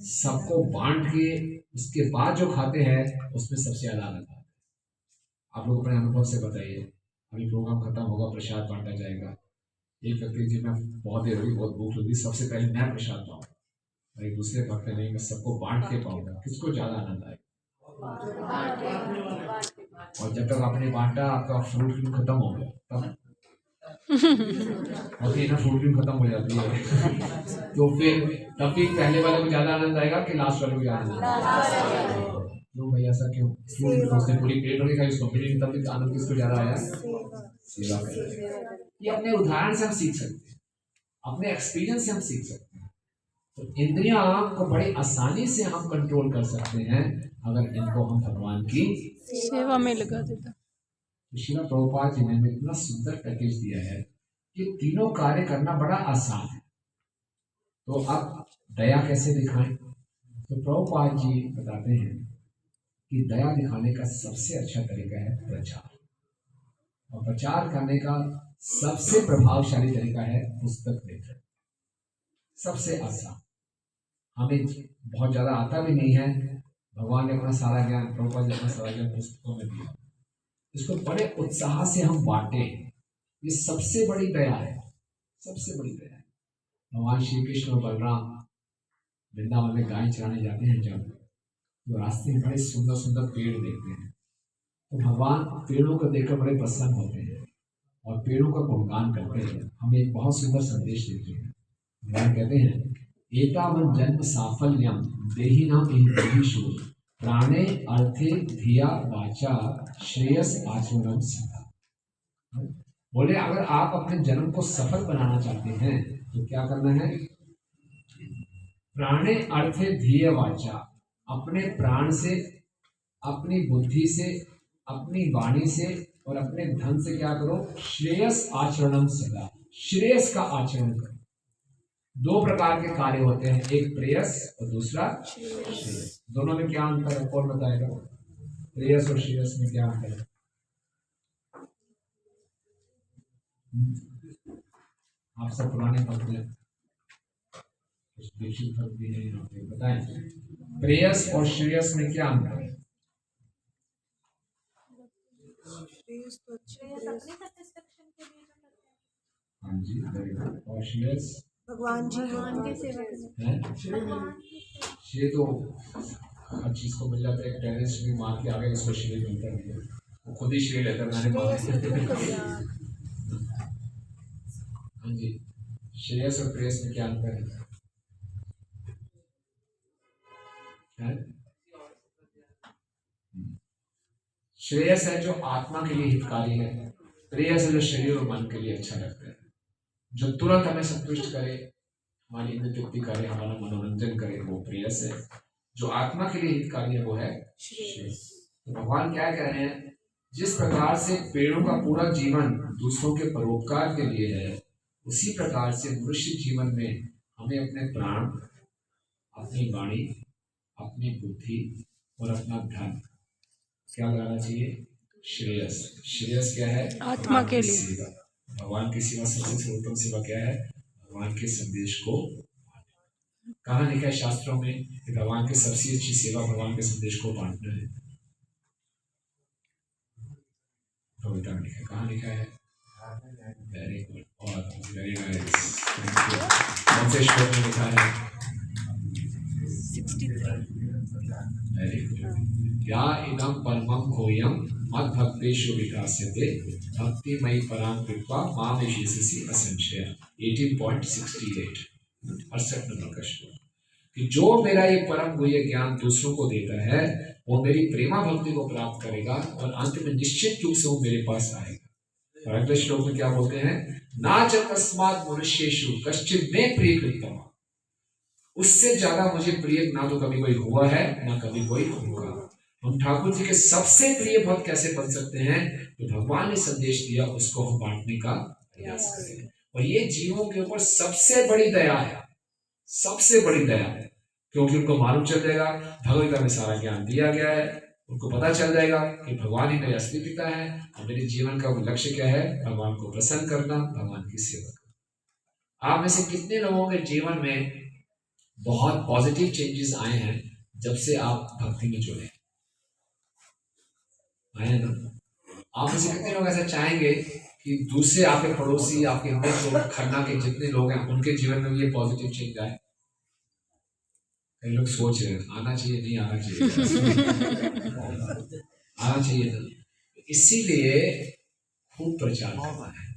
सबको बांट के उसके बाद जो खाते हैं उसमें सबसे ज़्यादा आनंद आता है। आप लोग अपने अनुभव से बताइए। अभी प्रोग्राम खत्म होगा, प्रसाद बांटा जाएगा। एक व्यक्ति जी मैं बहुत देर होगी, बहुत भूख लगी, सबसे पहले मैं प्रसाद पाऊंगा, और एक दूसरे भक्त नहीं, मैं सबको बांट के पाऊंगा। किसको ज़्यादा आनंद आएगा? और जब तक आपने बांटा आपका फ्रूट क्रीम खत्म हो गया तब ओके ना, फ्रूट क्रीम खत्म हो जाती है तो फिर तब भी पहले वाले को ज्यादा आनंद आएगा कि लास्ट वाले को ज्यादा आनंद आएगा? क्यों भाई ऐसा क्यों? फ्रूट उसने पूरी प्लेट होगी खाई, उसको मिली, तब भी आनंद किसको ज्यादा आया? सेवा कर। ये अपने उदाहरण से हम सीख सकते हैं, अपने एक्सपीरियंस से हम सीख सकते हैं। तो इंद्रियां को बड़ी आसानी से हम कंट्रोल कर सकते हैं अगर इनको हम भगवान की सेवा में लगा देता। श्रील प्रभुपाद जी ने इतना सुंदर पैकेज दिया है कि तीनों कार्य करना बड़ा आसान है। तो अब दया कैसे दिखाएं? तो प्रभुपाद जी बताते हैं कि दया दिखाने का सबसे अच्छा तरीका है प्रचार, और प्रचार करने का सबसे प्रभावशाली तरीका है पुस्तक लेखन। सबसे आसान, हमें बहुत ज्यादा आता भी नहीं है। भगवान ने अपना सारा ज्ञान, प्रभुपाद जी अपना सारा ज्ञान पुस्तकों में दिया। इसको बड़े उत्साह से हम बांटे, ये सबसे बड़ी दया है, सबसे बड़ी दया है। भगवान श्री कृष्ण और बलराम वृंदावन में गाय चराने जाते हैं, जब तो रास्ते में बड़े सुंदर सुंदर पेड़ देखते हैं, तो भगवान पेड़ों को देखकर बड़े प्रसन्न होते हैं और पेड़ों का गुणगान करते हैं। हमें एक बहुत सुंदर संदेश देते हैं। भगवान कहते हैं, एतावन जन्म साफल्यम देहि नाम देहीशु प्राणे अर्थे धिया वाचा श्रेयस आचरणम सदा। बोले अगर आप अपने जन्म को सफल बनाना चाहते हैं तो क्या करना है? प्राणे अर्थे धीय वाचा, अपने प्राण से, अपनी बुद्धि से, अपनी वाणी से और अपने धन से क्या करो? श्रेयस आचरणम सदा, श्रेयस का आचरण करो। दो प्रकार के कार्य होते हैं, एक प्रेयस और दूसरा श्रेयस। दोनों में क्या अंतर है? कौन बताएगा? प्रेयस और श्रेयस में क्या अंतर है? आप सब पुराने भक्त हैं, कुछ दीक्षित भक्त भी नहीं होते, बताएं प्रेयस और श्रेयस में क्या अंतर है? श्रेयस अपनी satisfaction के लिए जो करते हैं। हाँ जी, वेरी गुड। और श्रेयस भगवान की सेवा करने। है, भगवान की सेवा। श्रेय तो हर चीज को मिल जाता है। एक टेनिस भी मार के आगे इसको श्रेय मिलता नहीं है, वो खुद ही श्रेय लेता है, मैंने मारा। हाँ जी, श्रेयस और प्रेयस में क्या अंतर है? श्रेयस है जो आत्मा के लिए हितकारी है, प्रेयस है जो शरीर और मन के लिए अच्छा लगता है, जो तुरंत हमें संतुष्ट करे, हमारी इंद्र तृप्ति करे, हमारा मनोरंजन करे, वो प्रेयस है। जो आत्मा के लिए हितकारी है वो है श्रेयस। तो भगवान क्या कह रहे हैं? जिस प्रकार से पेड़ों का पूरा जीवन दूसरों के परोपकार के लिए है, उसी प्रकार से मनुष्य जीवन में हमें अपने प्राण, अपनी वाणी, अपनी बुद्धि और अपना धन क्या लगाना चाहिए? श्रेयस। श्रेयस क्या है? आत्मा के लिए। सेवा। भगवान की सेवा सबसे सर्वोत्तम सेवा क्या है? भगवान के संदेश को कहाँ लिखा है शास्त्रों में कि भगवान की सबसे अच्छी सेवा भगवान के संदेश को बांटना है? कविता में लिखा है, कहाँ लिखा है? वेरी गुड, और वेरी नाइस, कौन से श्लोक में लिखा है? 63। Very good. या इदं परमं घोयं मद भक्तेषु विकास्यते भक्तिमयी परां कृपा मां विशेषसि असंशय। 18.68 68 नंबर का श्लोक कि जो मेरा ये परम गुह्य ज्ञान दूसरों को देता है वो मेरी प्रेमा भक्ति को प्राप्त करेगा और अंत में निश्चित रूप से वो मेरे पास आएगा। और अगले श्लोक में क्या बोलते हैं? ना च तस्मात् मनुष्येषु कश्चित् मे प्रियकृतः, उससे ज्यादा मुझे प्रिय ना तो कभी कोई हुआ है ना कभी कोई होगा। हम ठाकुर जी के सबसे प्रिय भक्त कैसे बन सकते हैं? तो भगवान ने संदेश दिया उसको हम बांटने का प्रयास करें। और ये जीवों के ऊपर सबसे बड़ी दया है, सबसे बड़ी दया है, क्योंकि उनको मालूम चल जाएगा भगवद्गीता में सारा ज्ञान दिया गया है। उनको पता चल जाएगा कि भगवान ही मेरे असली पिता है और मेरे जीवन का लक्ष्य क्या है? भगवान को प्रसन्न करना, भगवान की सेवा करना। आप में से कितने लोगों के जीवन में बहुत पॉजिटिव चेंजेस आए हैं जब से आप भक्ति में जुड़े? आए हैं ना? आप में से कितने लोग ऐसा चाहेंगे कि दूसरे आपके पड़ोसी, आपके मित्र, खन्ना के जितने लोग हैं उनके जीवन में भी ये पॉजिटिव चेंज आए? कई लोग सोच रहे हैं आना चाहिए, नहीं आना चाहिए। आना चाहिए ना। इसीलिए खूब प्रचार करना है,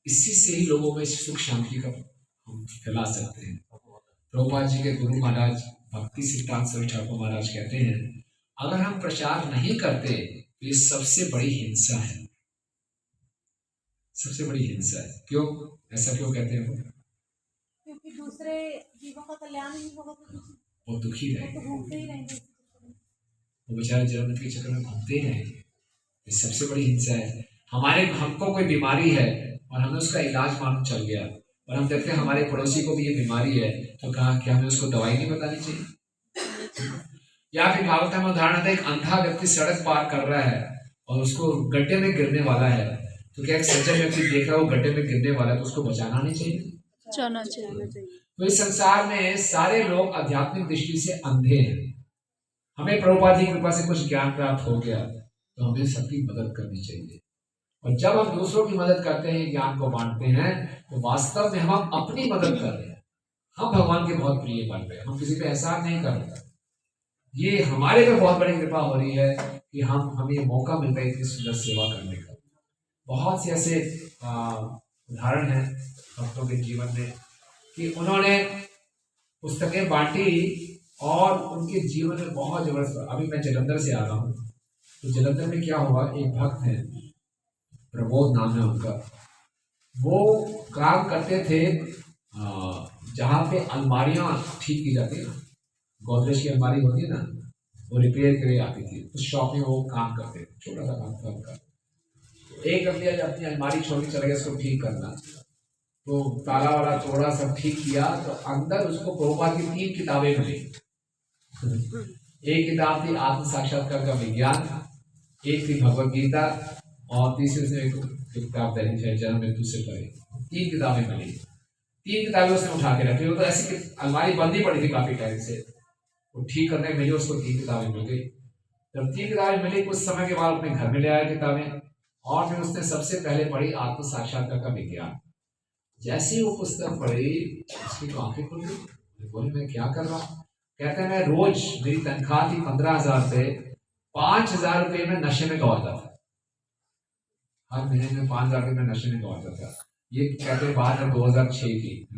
इसी से ही लोगों में सुख शांति का हम फैला सकते हैं। प्रभुपाद जी के गुरु महाराज भक्ति सिद्धांत सरस्वती ठाकुर महाराज कहते हैं अगर हम प्रचार नहीं करते तो ये सबसे बड़ी हिंसा है, सबसे बड़ी हिंसा है। क्यों ऐसा क्यों कहते हैं वो? क्योंकि दूसरे जीवों का कल्याण नहीं होगा तो वो दुखी वो रहेंगे, तो घूमते ही रहेंगे। वो बेचारे जन्म के चक्कर में घूमते ही रहेंगे। ये सबसे बड़ी हिंसा है। हमारे हमको कोई बीमारी है और हमें उसका इलाज मालूम चल गया और हम देखते हैं हमारे पड़ोसी को भी ये बीमारी है, तो कहा कि हमें उसको दवाई नहीं बतानी चाहिए? या फिर भागवत में उदाहरण आता है एक अंधा व्यक्ति सड़क पार कर रहा है और उसको गड्ढे में गिरने वाला है, तो क्या एक सज्जन व्यक्ति देख रहा है वो गड्ढे में गिरने वाला है तो उसको बचाना नहीं चाहिए? जाना चाहिए। तो इस संसार में सारे लोग आध्यात्मिक दृष्टि से अंधे हैं। हमें प्रभुपाद जी की कृपा से कुछ ज्ञान प्राप्त हो गया तो हमें सबकी मदद करनी चाहिए। और जब हम दूसरों की मदद करते हैं, ज्ञान को बांटते हैं, तो वास्तव में हम अपनी मदद कर रहे हैं। हम भगवान के बहुत प्रिय बन रहे हैं, हम किसी पे एहसान नहीं कर रहे। ये हमारे पे बहुत बड़ी कृपा हो रही है कि हमें ये मौका मिलता है इतनी सुंदर सेवा करने का। बहुत से ऐसे उदाहरण हैं भक्तों के जीवन में कि उन्होंने पुस्तकें बांटी और उनके जीवन में बहुत जबरदस्त। अभी मैं जलंधर से आ रहा हूँ, तो जलंधर में क्या हुआ, एक भक्त है प्रबोध नाम है उनका, वो काम करते थे जहाँ पे अलमारियाँ ठीक की जाती है ना, गोदरेज की अलमारी होती है ना, वो रिपेयर के लिए आती थी, उस शॉप में वो काम करते थे, छोटा सा काम था उनका। एक अपनी अपनी अलमारी छोड़ के चले गए उसको ठीक करना, तो ताला वाला तोड़ा, सब ठीक किया, तो अंदर उसको प्रभुपाद की 3 किताबें मिली। एक किताब थी आत्म साक्षात्कार का विज्ञान, एक थी भगवत गीता, और तीसरी से एक किताब दैनिक है जन्म मृत्यु से परे। 3 किताबें मिली, 3 किताबें उसने उठा के रखी। वो तो ऐसी अलमारी बंदी पड़ी थी काफी टाइम से, वो ठीक करने मिली, उसको 3 किताबें मिल गई। जब 3 किताबें मिली, कुछ समय के बाद अपने घर में ले आया किताबें, और फिर उसने सबसे पहले पढ़ी आत्म साक्षात्कार का विज्ञान। जैसे ही वो पुस्तक पढ़ी, उसकी तो आंखें खुल गई, बोले मैं क्या कर रहा हूँ। कहते हैं मैं रोज, मेरी तनख्वाह थी 15,000 रुपये, 5,000 रुपये में नशे में गवाता था, हर महीने में 5,000 रुपये में नशे में गवाता था। ये कहते हैं बात है 2006 की।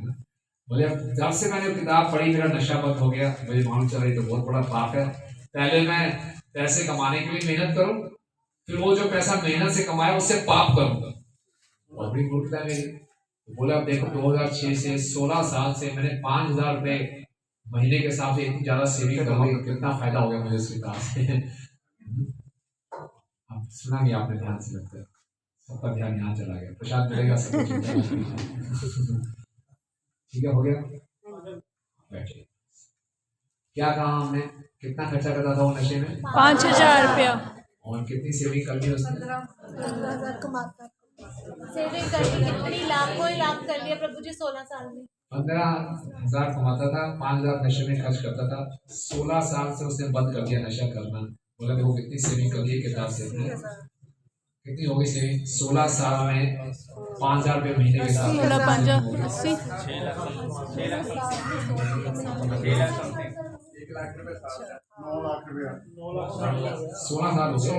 बोले जब से मैंने किताब पढ़ी मेरा नशा बंद हो गया। मुझे मालूम चल रही तो बहुत बड़ा पाप है, पहले मैं पैसे कमाने के लिए मेहनत करूं, फिर वो जो पैसा मेहनत से कमाया उससे पाप करूंगा, और बड़ी मूर्खता है मेरी। तो बोला अब देखो 2006 से 16 साल से मैंने 5,000 रुपये महीने के हिसाब से इतनी ज्यादा सेविंग कर ली, कितना फायदा हो गया मुझे उस किताब से। अब सुना नहीं आपने ध्यान से, लगता है सबका ध्यान यहाँ चला गया। प्रसाद मिलेगा सब ठीक है, हो गया, बैठिए। क्या कहा हमने, कितना खर्चा करता था वो नशे में? 5,000 रुपया। और कितनी सेविंग कर ली उसने? 15,000 कमाता, सेविंग कर ली कितनी, लाखों ही लाख कर लिया प्रभु जी 16 साल में। 15,000 कमाता था, 5,000 नशे में खर्च करता था। 16 साल से उसने बंद कर दिया नशा करना। बोला देखो कितनी सेविंग कर ली किताब से, कितनी हो गई सेविंग? 16 साल में 5,000 रुपये महीने के हिसाब से 16 साल हो गए।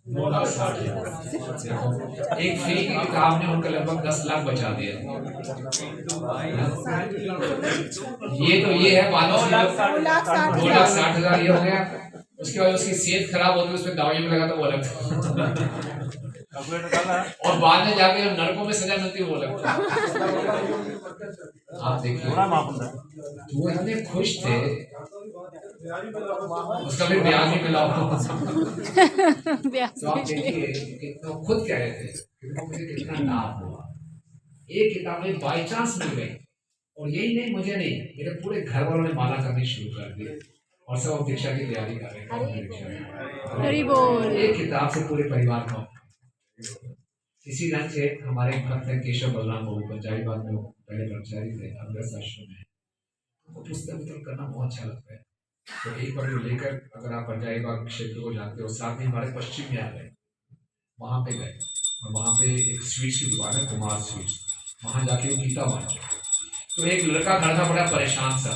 9 लाख 60,000। एक फ्री की किताब ने उनका लगभग 10 लाख बचा दिया। ये है 2,60,000 ये हो गया। उसके बाद उसकी सेहत खराब होती है, उसमें दवाइयों में लगा तो वो अलग और बाद में जाके नरकों में सजा मिलती है वो अलग। आप देखिए वो इतने खुश थे, उसका भी ब्याज भी मिला। तो आप देखिए कितना खुद कह रहे थे मुझे कितना लाभ हुआ। एक किताब में बाई चांस मिल गई, और यही नहीं, मुझे नहीं, मेरे पूरे घर वालों ने माला करनी शुरू कर दी, और सब दीक्षा की तैयारी कर रहे हैं। हरि बोल। एक किताब से पूरे परिवार को। इसी ढंग से हमारे भक्त है केशव बलराम बाबू, पंचायत में पहले कर्मचारी थे, अग्रस आश्रम में। वो पुस्तक वितरण करना बहुत अच्छा लगता है। तो एक बार लेकर, अगर आप पंचायत क्षेत्र को जानते हो, साथ में हमारे पश्चिम में आ गए, वहाँ पे गए, और वहाँ पे एक स्वीट्स की दुकान है, कुमार स्वीट्स, वहाँ जाके वो गीता बांटे। तो एक लड़का खड़ा था बड़ा परेशान सा,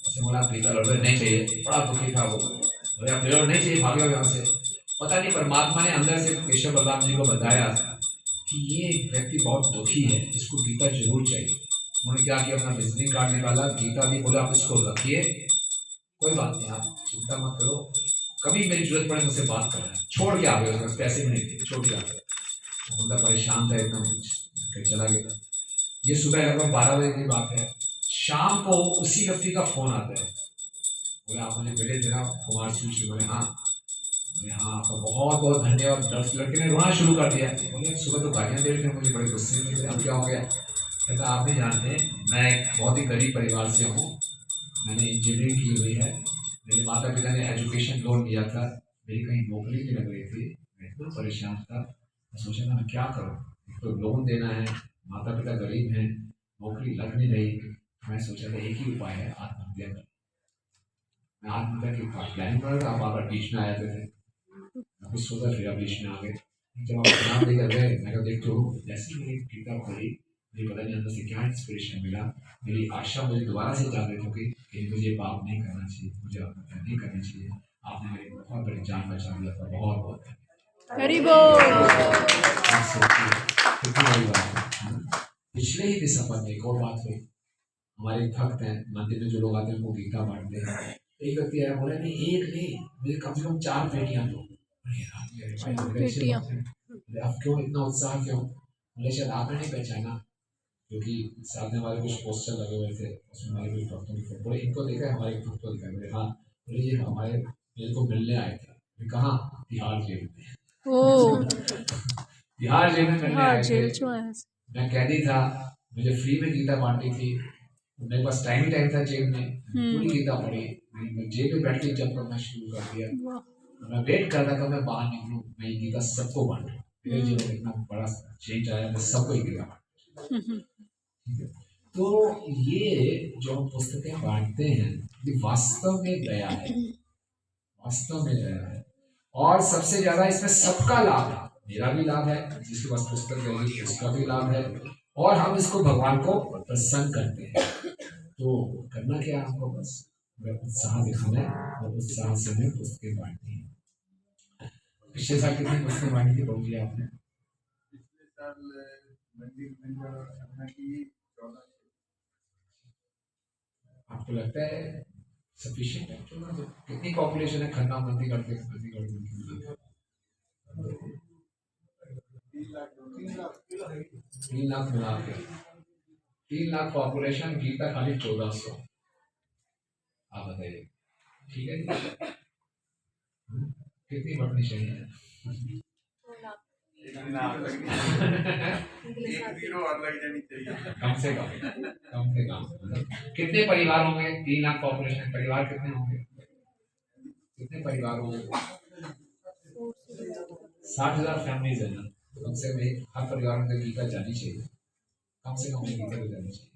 उसने बोला गीता लड़का नहीं चाहिए, बड़ा दुखी था वो, बोले आप नहीं चाहिए, भागे यहाँ से। पता नहीं परमात्मा ने अंदर से केशव बलराम जी को बताया कि ये व्यक्ति बहुत दुखी है, इसको गीता जरूर चाहिए। उन्होंने क्या किया, अपना विजिटिंग कार्ड निकाला, गीता दी, बोला आप इसको रखिए, कोई बात नहीं, आप चिंता मत करो, कभी मेरी जरूरत पड़े मुझसे बात करना। छोड़ के आ गए, उसमें पैसे भी नहीं थे, छोड़ के आ गए। बंदा परेशान था एकदम, चला गया। ये सुबह लगभग 12 बजे की बात है। शाम को उसी व्यक्ति का फोन आता है, बोले आप मुझे मिले थे ना कुमार स्वीट्स? बोले हाँ। बोले हाँ, आपका बहुत बहुत धन्यवाद। लड़के ने रोना शुरू कर दिया। बोले सुबह तो गालियाँ दे रहे थे मुझे, बड़े गुस्से में थे, अब क्या हो गया? कहता आप नहीं जानते, मैं एक बहुत ही गरीब परिवार से हूँ, मैंने इंजीनियरिंग की हुई है, मेरे माता पिता ने एजुकेशन लोन लिया था, मेरी कहीं नौकरी नहीं लग रही थी, मैं इतना परेशान था, मैं सोचा था मैं क्या करूँ, एक तो लोन देना है, माता पिता गरीब हैं, नौकरी लग नहीं रही। मैं सोचा था एक ही उपाय है, आत्महत्या कर। मैं आत्महत्या की प्लानिंग कर रहा था, आप बीच में आए थे, कुछ सोचा, फिर बीच में आ गए। जब आप नाम लेकर गए, मैं कहा देखते हो, जैसे मेरी किताब पढ़ी, मुझे पता नहीं अंदर से क्या इंस्पिरेशन मिला, मेरी आशा मुझे दोबारा से जागृत हो गई कि मुझे पाप नहीं करना चाहिए, मुझे आत्महत्या नहीं करनी चाहिए। आपने मेरी बहुत बड़ी जान बचा दिया था, बहुत बहुत हरि बोल। कितनी बड़ी बात है। पिछले ही दिसंबर में एक और बात हुई, हमारे भक्त हैं मंदिर में जो लोग आते हैं उनको गीता बांटते हैं। एक व्यक्ति आया, बोला नहीं एक नहीं, मुझे कम से कम 4 पेटियां दो। पेटियां। अब क्यों इतना उत्साह क्यों? बोले शायद आपने नहीं पहचाना, क्योंकि सामने हमारे कुछ पोस्टर लगे हुए थे, उसमें हमारे कुछ भक्तों की फोटो। बोले इनको देखा है? हमारे भक्तों दिखाई। बोले हाँ। बोले ये हमारे मेरे को मिलने आए थे। बोले कहाँ? बिहार जेल में। ओ बिहार जेल में मिलने हाँ आए थे। जेल जो है। मैं कैदी था, मुझे फ्री में गीता बांटी थी, मेरे पास टाइम था जेल में, पूरी गीता पढ़ी। मैं जेल में बैठ के जब पढ़ना शुरू कर दिया, वाह। मैं वेट कर रहा था मैं बाहर निकलूं, मैं ये गीता सबको बांटूं। मेरे जीवन में इतना बड़ा चेंज आया, मैं सबको ये गीता बांटूं। ठीक है? तो ये जो हम पुस्तकें बांटते हैं, ये वास्तव में दया है, वास्तव में दया है। और सबसे ज्यादा इसमें सबका लाभ है, मेरा भी लाभ है, जिसके पास पुस्तक रहेगी उसका भी लाभ है, और हम इसको भगवान को प्रसन्न करते हैं। तो करना क्या है हमको? बस उत्साह दिखाना है, और उत्साह से हमें पुस्तकें बांटनी है। पिछले साल कितनी पुस्तकें बांटी थी प्रभु जी आपने? पिछले साल मंदिर में की 14। आपको लगता है सफिशिएंट है? कितनी पॉपुलेशन है खन्ना मंदिर करते? 3 लाख मिला के 3 लाख पॉपुलेशन, गीता खाली 1400। आप बताइए, ठीक है? कितनी बढ़नी चाहिए? कम से कम कितने परिवार होंगे? 3 लाख पॉपुलेशन, परिवार कितने होंगे? कितने परिवार होंगे? 60,000 फैमिलीज है ना, तो कम से कम हर परिवार में गीता जानी चाहिए, कम से कम गीता तो जानी चाहिए।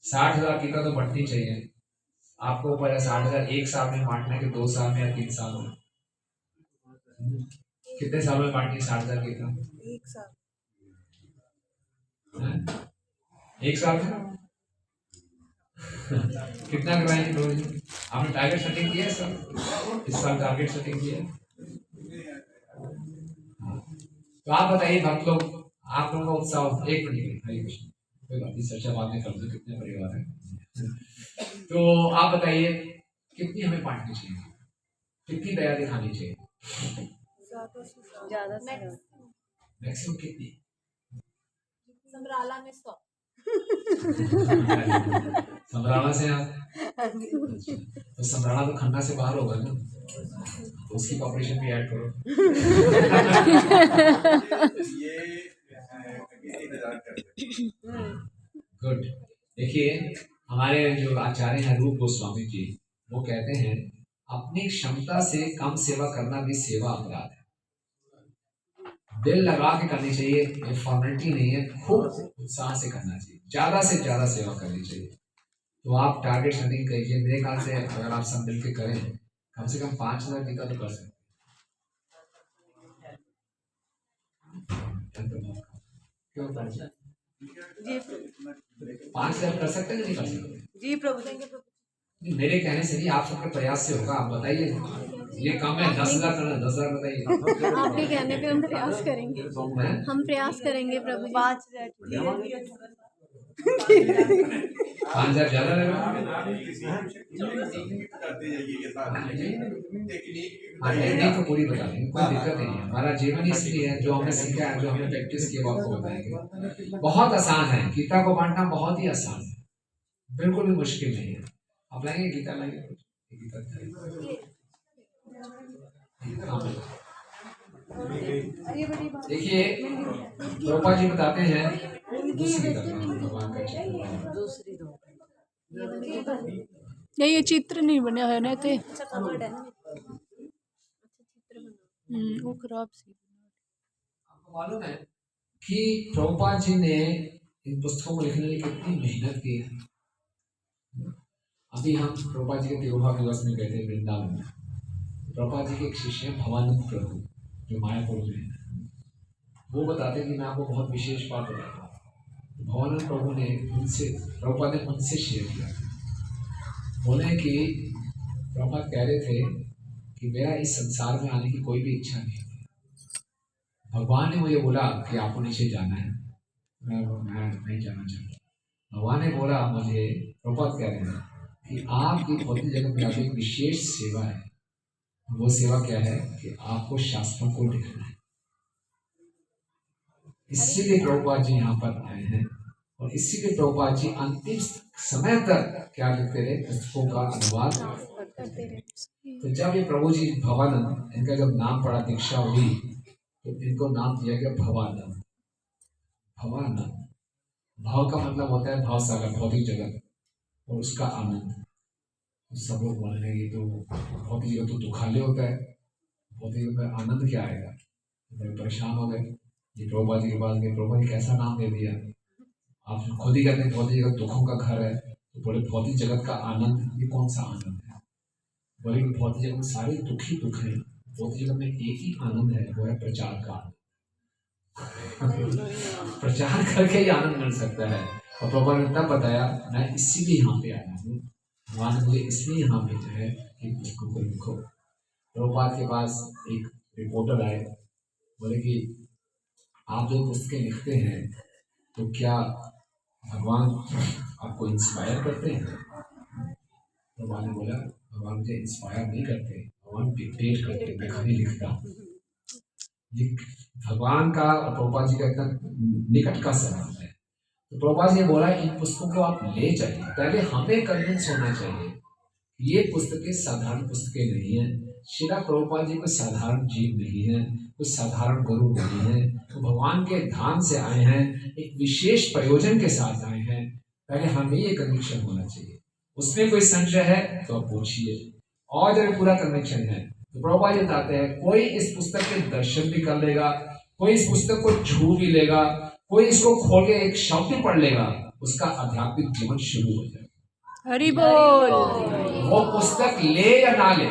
60,000 गीता तो बढ़नी चाहिए। आपको पता है 60,000 एक साल में बांटना है कि 2 साल में या 3 साल में? कितने साल में बांटनी 60,000 गीता? 1 साल। 1 साल में? कितना करवाएंगे रोज? आपने टारगेट सेटिंग किया है सर? इस साल टारगेट सेटिंग किया है? तो आप बताइए भक्त लोग, आप लोगों का उत्साह। एक मिनट, हरे कृष्ण, कोई बात नहीं, चर्चा बाद में कर दो कितने परिवार हैं। तो आप बताइए कितनी हमें बांटनी चाहिए, कितनी दया दिखानी चाहिए? ज़्यादा से ज़्यादा। मैक्सिमम कितनी? समराला में 100। समराला से आप? तो समराला तो खन्ना से बाहर होगा ना, तो उसकी पॉपुलेशन भी ऐड करो। गुड। देखिए हमारे जो आचार्य हैं रूप गोस्वामी जी, वो कहते हैं अपनी क्षमता से कम सेवा करना भी सेवा अपराध है। दिल लगा के करनी चाहिए, ये फॉर्मेलिटी नहीं है, खूब उत्साह से करना चाहिए, ज्यादा से ज्यादा सेवा करनी चाहिए। तो आप टारगेट सेटिंग करिए, मेरे ख्याल से अगर आप सब मिलकर करें, कम से कम 5,000 गीता तो कर सकते हैं। क्यों कर जी 5,000 कर सकते हैं कि नहीं कर सकते? जी प्रभु देंगे प्रभु। नहीं, मेरे कहने से नहीं, आप सबके प्रयास से होगा। आप बताइए, ये कम है 10,000 करना, 10,000 बताइए। आपके कहने पे हम प्रयास करेंगे, हम प्रयास करेंगे प्रभु जी। 5,000 5,000 ज्यादा लग रहा है? टेक्निक तो पूरी बता देंगे, कोई दिक्कत नहीं है। हमारा जीवन इसलिए है, जो हमने सीखा है, जो हमने प्रैक्टिस किया, वो आपको बताएंगे। बहुत आसान है, गीता को बांटना बहुत ही आसान है, बिल्कुल भी मुश्किल नहीं है। आप लाएंगे गीता, लाएंगे देखिए प्रभुपाद जी बताते हैं दूसरी भगवान का चित्र। दूसरी दो नहीं ये चित्र नहीं बने हुए ना थे। अच्छा कवर्ड है ना, वो खराब सी। आपको मालूम है कि प्रभुपाद जी ने इन पुस्तकों को लिखने के लिए कितनी मेहनत की है। अभी हम प्रभुपाद जी के तिरुभाव दिवस में गए थे वृंदावन में। प्रभुपाद जी के एक शिष्य हैं भवानंद प्रभु, जो मायापुर में है। वो बताते हैं कि मैं आपको बहुत विशेष बात बताता हूँ। भवानंद प्रभु ने उनसे, प्रभुपाद ने उनसे शेयर किया, बोले कि प्रभुपाद कह रहे थे कि मेरा इस संसार में आने की कोई भी इच्छा नहीं है। भगवान ने मुझे बोला कि आपको नीचे जाना है, मैं नहीं जाना चाहता। भगवान ने बोला मुझे, प्रभुपाद कह रहे हैं कि आपकी भौतिक जगत में एक विशेष सेवा है, वो सेवा क्या है कि आपको शास्त्रों को लिखना है। इसीलिए प्रभुपाद जी यहाँ पर आए हैं और इसीलिए प्रभुपाद जी अंतिम समय तक क्या लिखते रहे, पुस्तकों का अनुवाद करते रहे। तो जब ये प्रभु जी भवानंद, इनका जब नाम पड़ा, दीक्षा हुई, तो इनको नाम दिया गया भवानंद। भवानंद, भाव का मतलब होता है भाव सागर, भौतिक जगत और उसका आनंद। तो सब लोग बोल रहे हैं ये तो भौतिक जगत तो दुखालय होता है, भौतिक जगत में आनंद क्या आएगा। तो बड़े परेशान हो गए, ये प्रभुपाद जी के पास गए, प्रभुपाद जी कैसा नाम दे दिया, आप खुद ही कहते हैं भौतिक जगत दुखों का घर है, तो बोले भौतिक जगत का आनंद, ये कौन सा आनंद है। बोले कि भौतिक जगत में सारे दुख ही दुख है, भौतिक जगत में एक ही आनंद है, वो है प्रचार का आनंद। प्रचार करके ही आनंद मिल सकता है। और प्रभुपाद ने तब बताया, मैं इसीलिए यहाँ पे आया हूँ, भगवान ने मुझे इसलिए यहाँ भेजा है कि पुस्तकों को लिखो। प्रभुपाद के पास एक रिपोर्टर आए, बोले कि आप जो पुस्तकें लिखते हैं तो क्या भगवान आपको इंस्पायर करते हैं। भगवान ने बोला, भगवान मुझे इंस्पायर नहीं करते, भगवान डिक्टेट करते, मैं कभी लिखता हूँ। भगवान का और प्रभुपाद जी का इतना निकट का संबंध है। तो प्रभुपाद जी ने बोला इन पुस्तकों को आप ले जाइए, पहले हमें कन्विंस होना चाहिए ये पुस्तकें साधारण पुस्तकें नहीं है। श्रीला प्रभुपाद जी कोई साधारण जीव नहीं है, कोई साधारण गुरु नहीं है, तो भगवान के धाम से आए हैं, एक विशेष प्रयोजन के साथ आए हैं। पहले हमें ये कन्विक्शन होना चाहिए। उसमें कोई संशय है तो आप पूछिए, और जब पूरा कन्विक्शन है तो प्रभुपाद जी बताते हैं कोई इस पुस्तक के दर्शन भी कर लेगा, कोई इस पुस्तक को छू भी लेगा, कोई इसको खोल के एक शब्द भी पढ़ लेगा, उसका आध्यात्मिक जीवन शुरू हो जाएगा। हरि बोल। वो पुस्तक ले या ना ले,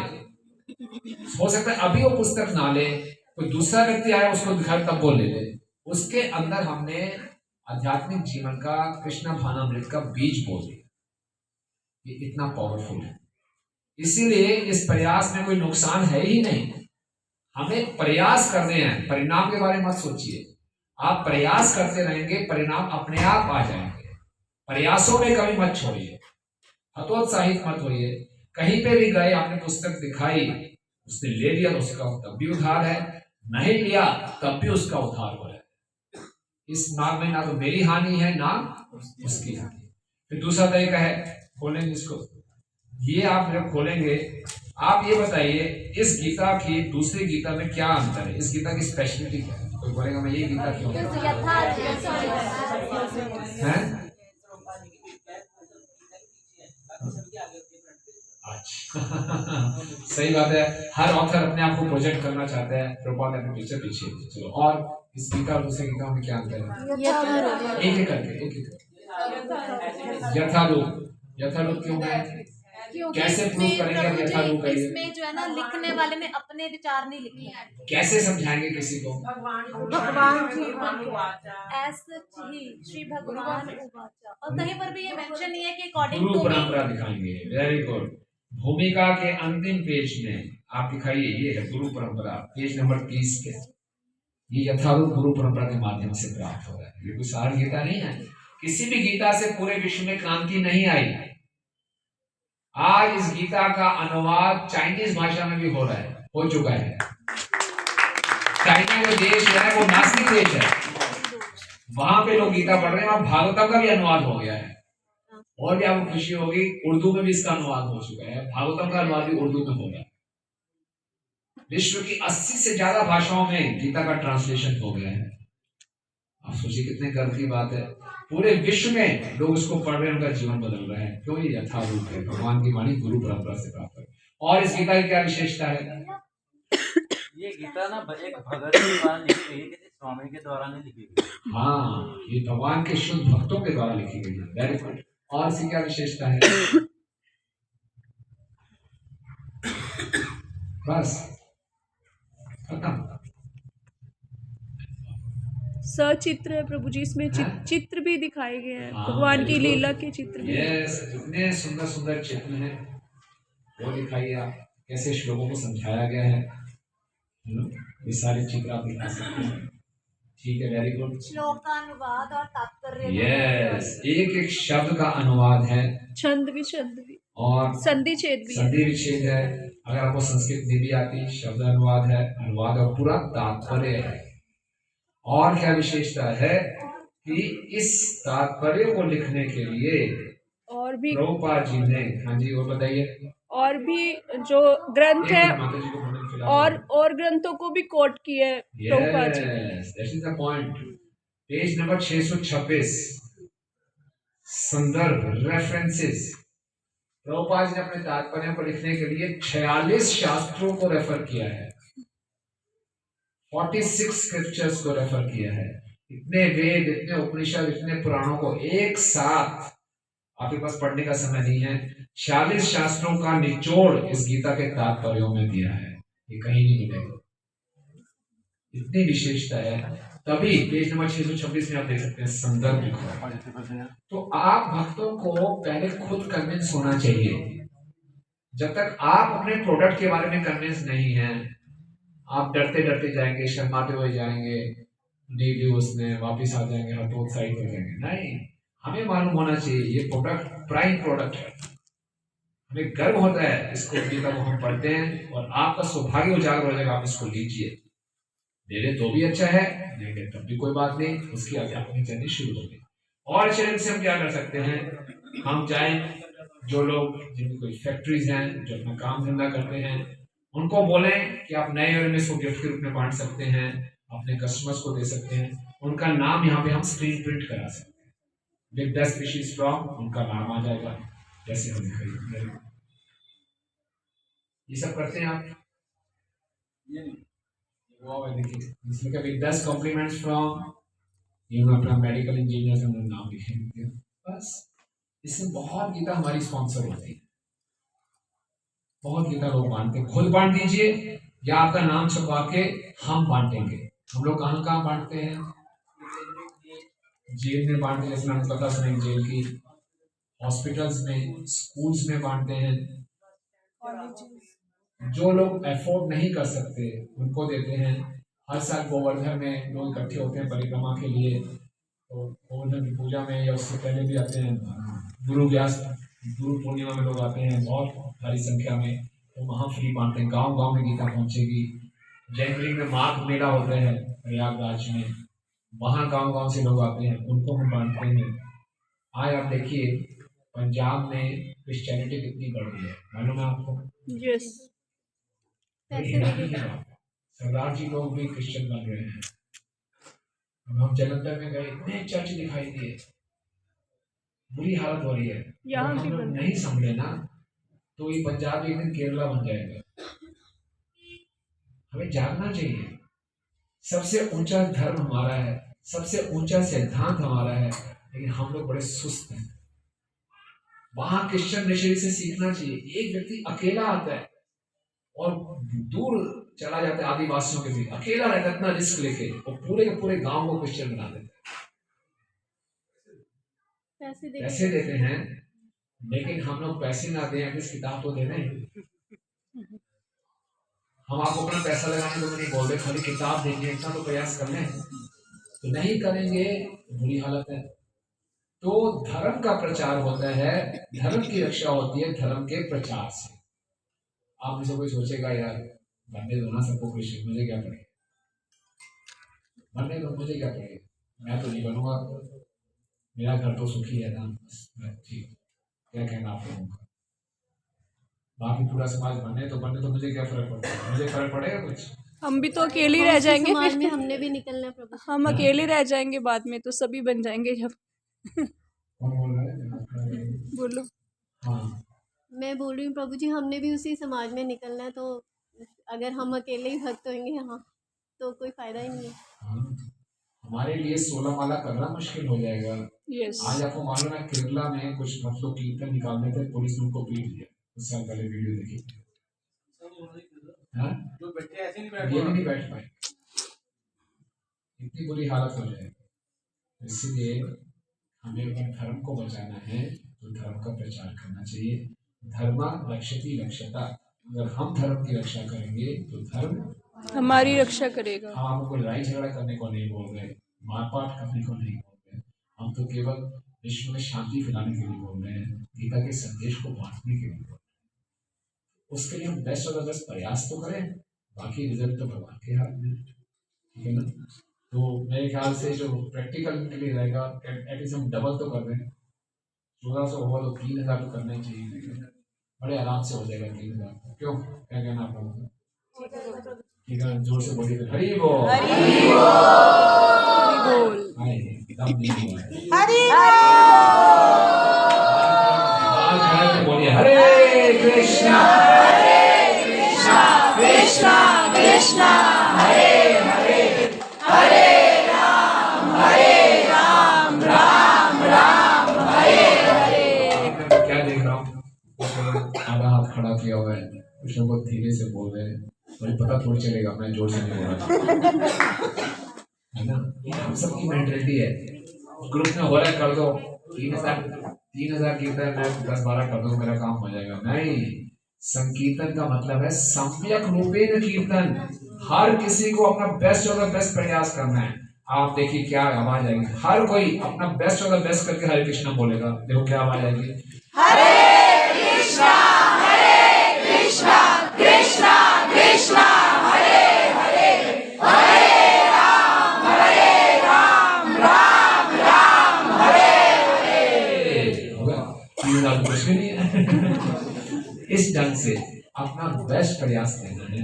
हो सकता है अभी वो पुस्तक ना ले, कोई दूसरा व्यक्ति आया उसको दिखाए तब वो ले ले। उसके अंदर हमने आध्यात्मिक जीवन का, कृष्ण भानामृत का बीज बो दिया। ये इतना पावरफुल है, इसीलिए इस प्रयास में कोई नुकसान है ही नहीं। हमें प्रयास करने हैं, परिणाम के बारे में मत सोचिए। आप प्रयास करते रहेंगे, परिणाम अपने आप आ जाएंगे। प्रयासों में कभी मत छोड़िए, हतोत्साहित मत होइए। कहीं पे भी गए, आपने पुस्तक दिखाई, उसने ले लिया तो उसका तब भी उद्धार है, नहीं लिया तब भी उसका उद्धार हो रहा है। इस मार्ग में ना तो मेरी हानि है ना उसकी हानि। फिर दूसरा तरीका है, खोलेंगे इसको, ये आप जब खोलेंगे, आप ये बताइए इस गीता की दूसरी गीता में क्या अंतर है, इस गीता की स्पेशलिटी क्या है। कोई बोलेगा मैं ये गीता क्यों है? अच्छा सही बात है, हर ऑथर अपने आप को प्रोजेक्ट करना चाहता है, प्रभुपाद अपने पीछे पीछे। चलो, और इस गीता और दूसरी गीता में क्या अंतर है? एक एक करके, एक एक। यथारूप, यथारूप क्यों है? कैसे प्रूव करेंगे आप यथारूप है? इसमें जो है ना, लिखने वाले ने अपने विचार नहीं लिखे हैं। कैसे समझाएंगे किसी को? भगवान ऐसे ही श्री भगवान उवाचा। और कहीं पर भी ये मेंशन नहीं है कि अकॉर्डिंग गुरु टू परंपरा दिखाएंगे। Very good. भूमिका के अंतिम पेज में आप दिखाइए, ये है गुरु परंपरा, पेज नंबर 30 पे। ये यथारूप गुरु परंपरा के माध्यम से प्राप्त हो रहा है। ये कोई सार गीता नहीं है। किसी भी गीता से पूरे विश्व में क्रांति नहीं आई। आज इस गीता का अनुवाद चाइनीज भाषा में भी हो रहा है, हो चुका है। चाइना जो देश है वो नास्तिक देश है, वहां पे लोग गीता पढ़ रहे हैं। और भागवतम का भी अनुवाद हो गया है, और भी आपको खुशी होगी, उर्दू में भी इसका अनुवाद हो चुका है। भागवतम का अनुवाद भी उर्दू में हो रहा है। विश्व की 80 से ज्यादा भाषाओं में गीता का ट्रांसलेशन हो गया है। आप सोचिए कितने गर्व की बात है, पूरे विश्व में लोग उसको पढ़ रहे हैं, उनका जीवन बदल रहा है। क्यों? ये यथारूप है, भगवान की वाणी गुरु परंपरा से प्राप्त है। और इस गीता की क्या विशेषता है? ये गीता ना एक भगत के द्वारा लिखी गई है, किसी स्वामी के द्वारा नहीं लिखी गई। हाँ, ये भगवान के शुद्ध भक्तों के द्वारा लिखी गई है। Very good. और इसकी क्या विशेषता है? बस खत्म। सचित्र है प्रभु जी, इसमें चित्र भी दिखाए गए हैं, भगवान की लीला के चित्र भी। यस, इतने सुंदर सुंदर चित्र हैं, वो दिखाइए आप, कैसे श्लोकों को समझाया गया है। ये सारे चित्र आप दिखा सकते हैं। ठीक है, वेरी गुड। श्लोक का अनुवाद और तात्पर्य यस, एक एक शब्द का अनुवाद है छंद भी और संधि छेद भी है। संधि विच्छेद है। अगर आपको संस्कृत नहीं भी आती, शब्द अनुवाद है, अनुवाद और पूरा तात्पर्य है। और क्या विशेषता है कि इस तात्पर्य को लिखने के लिए और भी प्रभुपाद जी ने, हाँ जी और बताइए, और भी जो ग्रंथ है माता जी को बोलने फिलहाल और ग्रंथों को भी कोट किया है प्रभुपाद जी ने। Yes, that is the point. Page number 626, संदर्भ रेफरेंसेस। प्रभुपाद जी ने अपने तात्पर्य को लिखने के लिए 46 शास्त्रों को रेफर किया है, 46 स्क्रिप्चर्स को रेफर किया है। इतने वेद, इतने उपनिषद, इतने पुराणों को एक साथ आपके पास पढ़ने का समय नहीं है। 46 शास्त्रों का निचोड़ इस गीता के तात्पर्यों में दिया है, ये कहीं नहीं मिलेगा। इतनी विशेषता है, तभी पेज नंबर 626 में आप देख सकते हैं संदर्भ लिखा है। तो आप भक्तों को पहले खुद कन्विंस होना चाहिए। जब तक आप अपने प्रोडक्ट के बारे में कन्विंस नहीं हैं, आप डरते डरते जाएंगे, शर्माते हुए जाएंगे, नहीं उसने वापिस आ जाएंगे, हतोत्साहित हो जाएंगे। नहीं, हमें मालूम होना चाहिए ये प्रोडक्ट प्राइम प्रोडक्ट है। हमें गर्व होता है इसको, गीता को हम पढ़ते हैं और आपका सौभाग्य उजागर हो जाएगा, आप इसको लीजिए। दे दे तो भी अच्छा है, नहीं दे तब भी कोई बात नहीं, उसकी आगे अपनी जर्नी शुरू हो गई। और चैनल से हम क्या कर सकते हैं, हम चाहे जो लोग जिनकी कोई फैक्ट्रीज हैं, जो अपना काम धंधा करते हैं, उनको बोलें कि आप नए ईयर में इसको गिफ्ट के रूप में बांट सकते हैं, अपने कस्टमर्स को दे सकते हैं। उनका नाम यहाँ पे हम स्क्रीन प्रिंट करा सकते हैं, विद 10 स्पीशीज फ्रॉम, उनका नाम आ जाएगा जैसे हम दिखाई। ये सब करते हैं आप, देखिए इसमें कभी 10 कॉम्प्लीमेंट्स फ्रॉम, ये अपना मेडिकल इंजीनियर से उन्होंने नाम लिखे, बस। इससे बहुत गीता हमारी स्पॉन्सर होती है, बहुत गीता लोग बांटते हैं। खुद बांट दीजिए या आपका नाम छपवा के हम बांटेंगे। हम लोग कहाँ कहाँ बांटते हैं, जेल में बांटते हैं, जैसे मैंने पता सुनी जेल की, हॉस्पिटल्स में, स्कूल्स में बांटते हैं। जो लोग अफोर्ड नहीं कर सकते उनको देते हैं। हर साल गोवर्धन में लोग इकट्ठे होते हैं परिक्रमा के लिए, तो गोवर्धन की पूजा में या उससे पहले भी आते हैं। गुरु पूर्णिमा में लोग आते हैं बहुत भारी संख्या में, तो वहाँ फ्री बांटते हैं। गांव गांव में गीता पहुंचेगी। जनवरी में माघ मेला होता है प्रयागराज में, वहाँ गांव गांव से लोग आते हैं, उनको हम बांटते हैं। आज आप देखिए पंजाब में क्रिश्चियनिटी कितनी बढ़ गई है, मालूम है आपको? यस, सरदार जी लोग भी क्रिश्चियन बन गए हैं। अब हम जलंधर में गए, इतने चर्च दिखाई दिए, बुरी हालत हो रही है। यहाँ हम लोग नहीं संभले ना, तो ये पंजाब एक दिन केरला बन जाएगा। हमें जानना चाहिए सबसे ऊंचा धर्म हमारा है, सबसे ऊंचा सिद्धांत हमारा है, लेकिन हम लोग बड़े सुस्त हैं। वहां क्रिश्चियन मिशनरी से सीखना चाहिए। एक व्यक्ति अकेला आता है और दूर चला जाता है आदिवासियों के बीच, अकेला रहता है, इतना रिस्क लेके, और पूरे के पूरे गांव को क्रिश्चियन बना देता है। पैसे देते हैं, लेकिन हम लोग पैसे ना दें, एटलीस्ट किताब तो दे दें। हम आपको अपना पैसा लगाने को नहीं बोल रहे, खाली किताब देंगे, इतना तो प्रयास कर लें। तो नहीं करेंगे, बुरी हालत है। तो धर्म का प्रचार होता है, धर्म की रक्षा होती है धर्म के प्रचार से। आप में से कोई सोचेगा यार बनने दो ना सबको क्रिश्चियन, मुझे क्या पड़ेगा, बनने दो, मुझे क्या पड़ेगा, मैं तो नहीं बनूंगा, मेरा घर तो सुखी है ना। ठीक, क्या कहना आप लोगों का? बाकी पूरा समाज बनने तो मुझे क्या फर्क पड़ता है, मुझे फर्क पड़ेगा कुछ? हम भी तो अकेले ही रह जाएंगे समाज में, हमने भी निकलना है प्रभु। हम अकेले रह जाएंगे बाद में, तो सभी बन जाएंगे जब। कौन बोल रहा है? बोलो। हाँ, मैं बोल रही हूँ प्रभु जी, हमने भी उसी समाज में निकलना है, तो अगर हम अकेले ही भक्त होंगे यहाँ तो कोई फायदा ही नहीं है। हाँ। हमारे लिए 16 माला करना मुश्किल हो जाएगा। यस, आज आपको मालूम है केरला में कुछ भक्तों कीर्तन निकालने थे, पुलिस ने उनको पीट दिया। कुछ साल पहले वीडियो देखी, जो बच्चे ऐसे नहीं बैठ पाए, इतनी बुरी हालत हो जाएगी। इसलिए हमें अगर धर्म को बचाना है तो धर्म का प्रचार करना चाहिए। धर्म रक्षति रक्षता, अगर हम धर्म की रक्षा करेंगे तो धर्म हमारी रक्षा करेगा। हम हमको लड़ाई झगड़ा करने को नहीं बोल रहे, मारपाट करने को नहीं बोल रहे, हम तो केवल विश्व में शांति फैलाने के लिए बोल रहे हैं, गीता के संदेश को बांटने के लिए बोल रहे हैं। उसके लिए हम बेस्ट और बेस्ट प्रयास तो करें, बाकी रिजल्ट तो भगवान के हाथ में, ठीक है ना। तो मेरे ख्याल से जो प्रैक्टिकल के लिए रहेगा, एटलीस्ट हम डबल तो कर रहे हैं, 1400 होगा तो 3000 तो करना ही चाहिए, बड़े आराम से हो जाएगा 3000। क्यों, क्या कहना आप लोगों का? ठीक है, जोर से बोलिए हरि बोल। बोलिए हरे कृष्णा कृष्णा कृष्णा हरे हरे, हरे राम राम राम हरे हरे। क्या देख रहा हूँ, आधा हाथ खड़ा किया हुआ है, कुछ लोग बहुत धीरे से बोल रहे हैं, मुझे पता थोड़ी चलेगा, मैं जोर से नहीं बोल रहा है ना। ये हम सबकी मेंटलिटी है, ग्रुप में हो रहा है कर दो, 3000 कीर्तन मैं 10-12 कर दूं मेरा काम हो जाएगा, नहीं। संकीर्तन का मतलब है सम्यक रूपेण कीर्तन, हर किसी को अपना बेस्ट और बेस्ट प्रयास करना है। आप देखिए क्या आवाज आएगी, हर कोई अपना बेस्ट और बेस्ट करके हरे कृष्णा बोलेगा, देखो क्या आवाज आएगी, हरे कृष्णा कृष्णा कृष्णा हरे हरे, हरे राम राम राम हरे हरे। होगा, कुछ भी नहीं है। इस ढंग से अपना बेस्ट प्रयास देना है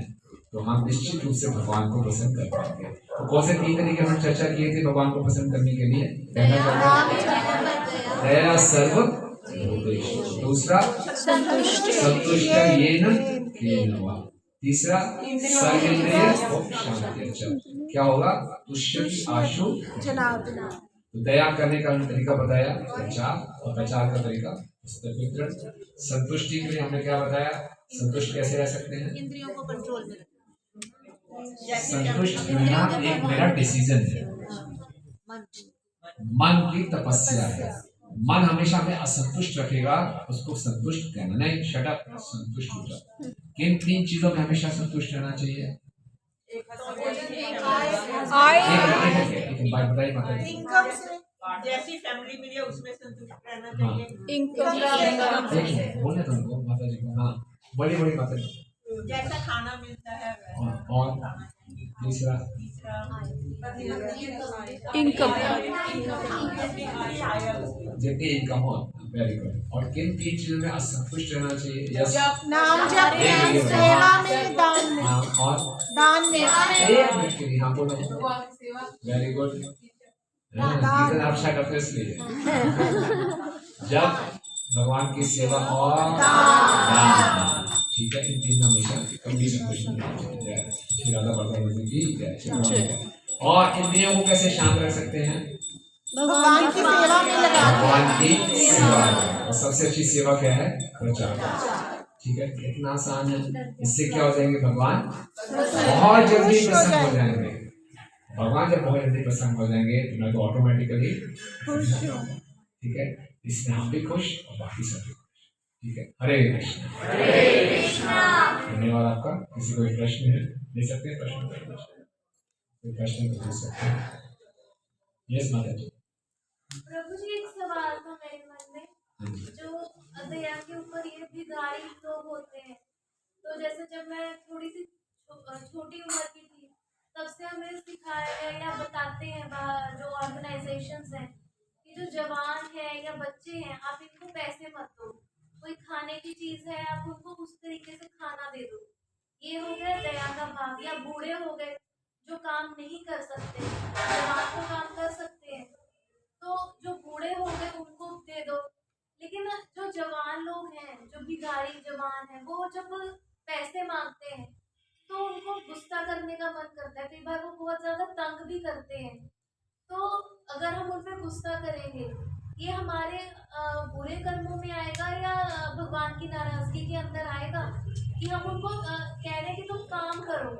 तो हम निश्चित रूप से भगवान को पसंद कर पाएंगे। तो कौन से 3 तरीके हम चर्चा किए थे भगवान को पसंद करने के लिए? पहला दया सर्व भूतेषु, दूसरा संतुष्ट येन केन वा, तीसरा सर्वेंद्रिय शांति। क्या होगा? तुष्यति आशु जनार्दन। तो दया करने का तरीका बताया प्रचार, और प्रचार का तरीका वितरण। संतुष्टि के लिए हमने क्या बताया, संतुष्ट कैसे रह सकते हैं? इंद्रियों को कंट्रोल में। संतुष्ट रहना एक मेरा डिसीजन है, मन की तपस्या है। मन हमेशा हमें असंतुष्ट रखेगा, उसको संतुष्ट कहना नहीं, शट अप, संतुष्ट हो जाओ। किन 3 चीजों में हमेशा संतुष्ट रहना चाहिए? इनकम से, जैसी फैमिली मिली है उसमें संतुष्ट रहना चाहिए। इनकम बोले तुमको माता जी को, हाँ बड़ी बड़ी माता जी, जैसा खाना मिलता है और तीसरा इनकम, जितनी इनकम हो, वेरी गुड। और किन 3 चीजों में असंतुष्ट रहना चाहिए? यस, नाम जप में, सेवा में, दान में। हाँ, और दान में। एक मिनट के लिए हाँ बोलो, वेरी गुड। कीर्तन आप अच्छा करते इसलिए जब भगवान की सेवा और दान, ठीक है, इन 3 में हमेशा कभी संतुष्ट नहीं होना चाहिए। श्री राधा प्रसाद जी की जय। और इंद्रियों को कैसे शांत रख सकते हैं? भगवान की सेवा में लगा। भगवान की सेवा, और सबसे अच्छी सेवा क्या है? प्रचार। ठीक है, कितना आसान है। इससे क्या हो जाएंगे? भगवान बहुत जल्दी प्रसन्न हो जाएंगे। भगवान जब बहुत जल्दी प्रसन्न हो जाएंगे तो मैं तो ऑटोमेटिकली खुश हूँ, ठीक है, इसमें हम भी खुश और बाकी सब भी खुश, ठीक है। हरे कृष्णा। धन्यवाद आपका। किसी को प्रश्न है, ले सकते हैं प्रश्न, कोई प्रश्न तो पूछ सकते हैं। यस माता जी। प्रभु जी, एक सवाल था मेरे मन में, जो दया के ऊपर ये भिखारी लोग होते हैं, तो जैसे जब मैं थोड़ी सी छोटी उम्र की थी तब से हमें सिखाया है या बताते हैं जो ऑर्गेनाइजेशंस हैं कि जो जवान है या बच्चे हैं, आप इनको पैसे मत दो, कोई खाने की चीज़ है आप उनको उस तरीके से खाना दे दो। ये हो गया दया का भाग। या बूढ़े हो गए जो काम नहीं कर सकते, जवान तो काम कर सकते हैं, तो जो बूढ़े हो गए उनको दे दो। लेकिन जो जवान लोग हैं, जो भिखारी जवान हैं, वो जब पैसे मांगते हैं तो उनको गुस्सा करने का मन करता है, कई बार वो बहुत ज्यादा तंग भी करते हैं। तो अगर हम उन पर गुस्सा करेंगे, ये हमारे बुरे कर्मों में आएगा या भगवान की नाराजगी के अंदर आएगा कि हम उनको कह रहे हैं कि तुम काम करो?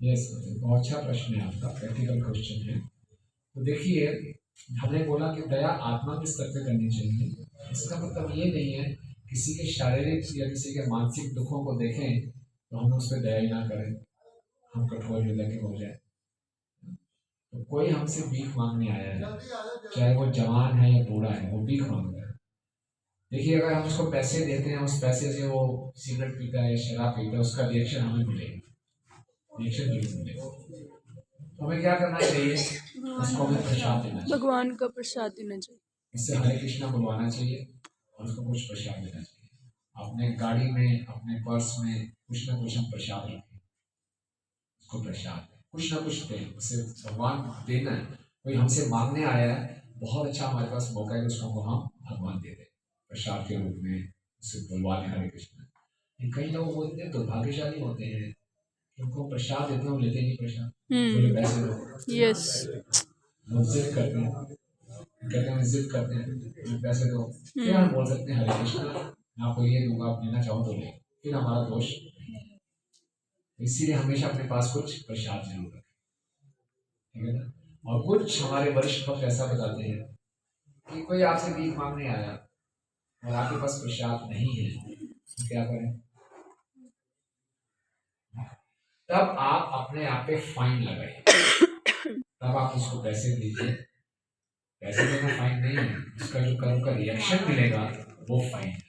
यस, बहुत अच्छा प्रश्न है आपका, प्रैक्टिकल क्वेश्चन है। तो देखिए, हमने बोला कि दया आत्मा के स्तर पे करनी चाहिए। इसका मतलब ये नहीं है कि किसी के शारीरिक या किसी के मानसिक दुखों को देखें तो हम उस पर दया ही ना करें, हम कठोर हृदय के हो जाए। तो कोई हमसे भीख मांगने आया है, चाहे वो जवान है या बूढ़ा है, वो भीख मांग रहा है। देखिए, अगर हम उसको पैसे देते हैं, उस पैसे से वो सिगरेट पीता है, शराब पीता है, उसका रिएक्शन हमें मिलेगा, रिएक्शन जरूर मिलेगा। तो हमें क्या करना चाहिए? उसको हमें प्रसाद देना चाहिए, भगवान का प्रसाद देना चाहिए। उससे हरे कृष्णा बुलवाना चाहिए और उसको कुछ प्रसाद देना चाहिए। अपने गाड़ी में, अपने पर्स में कुछ ना कुछ हम प्रसाद रखें, उसको प्रसाद दें, कुछ ना कुछ दें, उसे भगवान देना है। कोई हमसे मांगने आया है, बहुत अच्छा हमारे पास मौका है कि उसको हम भगवान दे दें प्रसाद के रूप में, उससे बुलवा लें हरे कृष्ण। कई लोग वो इतने दुर्भाग्यशाली होते हैं कि उनको प्रसाद देते हैं, वो लेते नहीं प्रसाद, बोले पैसे दो। यस, वो जिद करते हैं, कहते हैं जिद करते हैं, बोले पैसे दो। फिर हम बोल सकते हैं हरे कृष्ण, मैं आपको ये दूंगा, आप लेना चाहो तो ले, फिर हमारा दोष नहीं है। इसीलिए हमेशा अपने पास कुछ प्रसाद जरूर रखें, ठीक है ना। और कुछ हमारे वरिष्ठ भक्त ऐसा बताते हैं कि कोई आपसे भीख मांगने आया और आपके पास प्रसाद नहीं है, तो क्या करें? तब आप अपने आप पे फाइन लगाइए, तब आप उसको पैसे दीजिए। पैसे देना फाइन नहीं है, उसका जो कर्म का रिएक्शन मिलेगा वो फाइन है,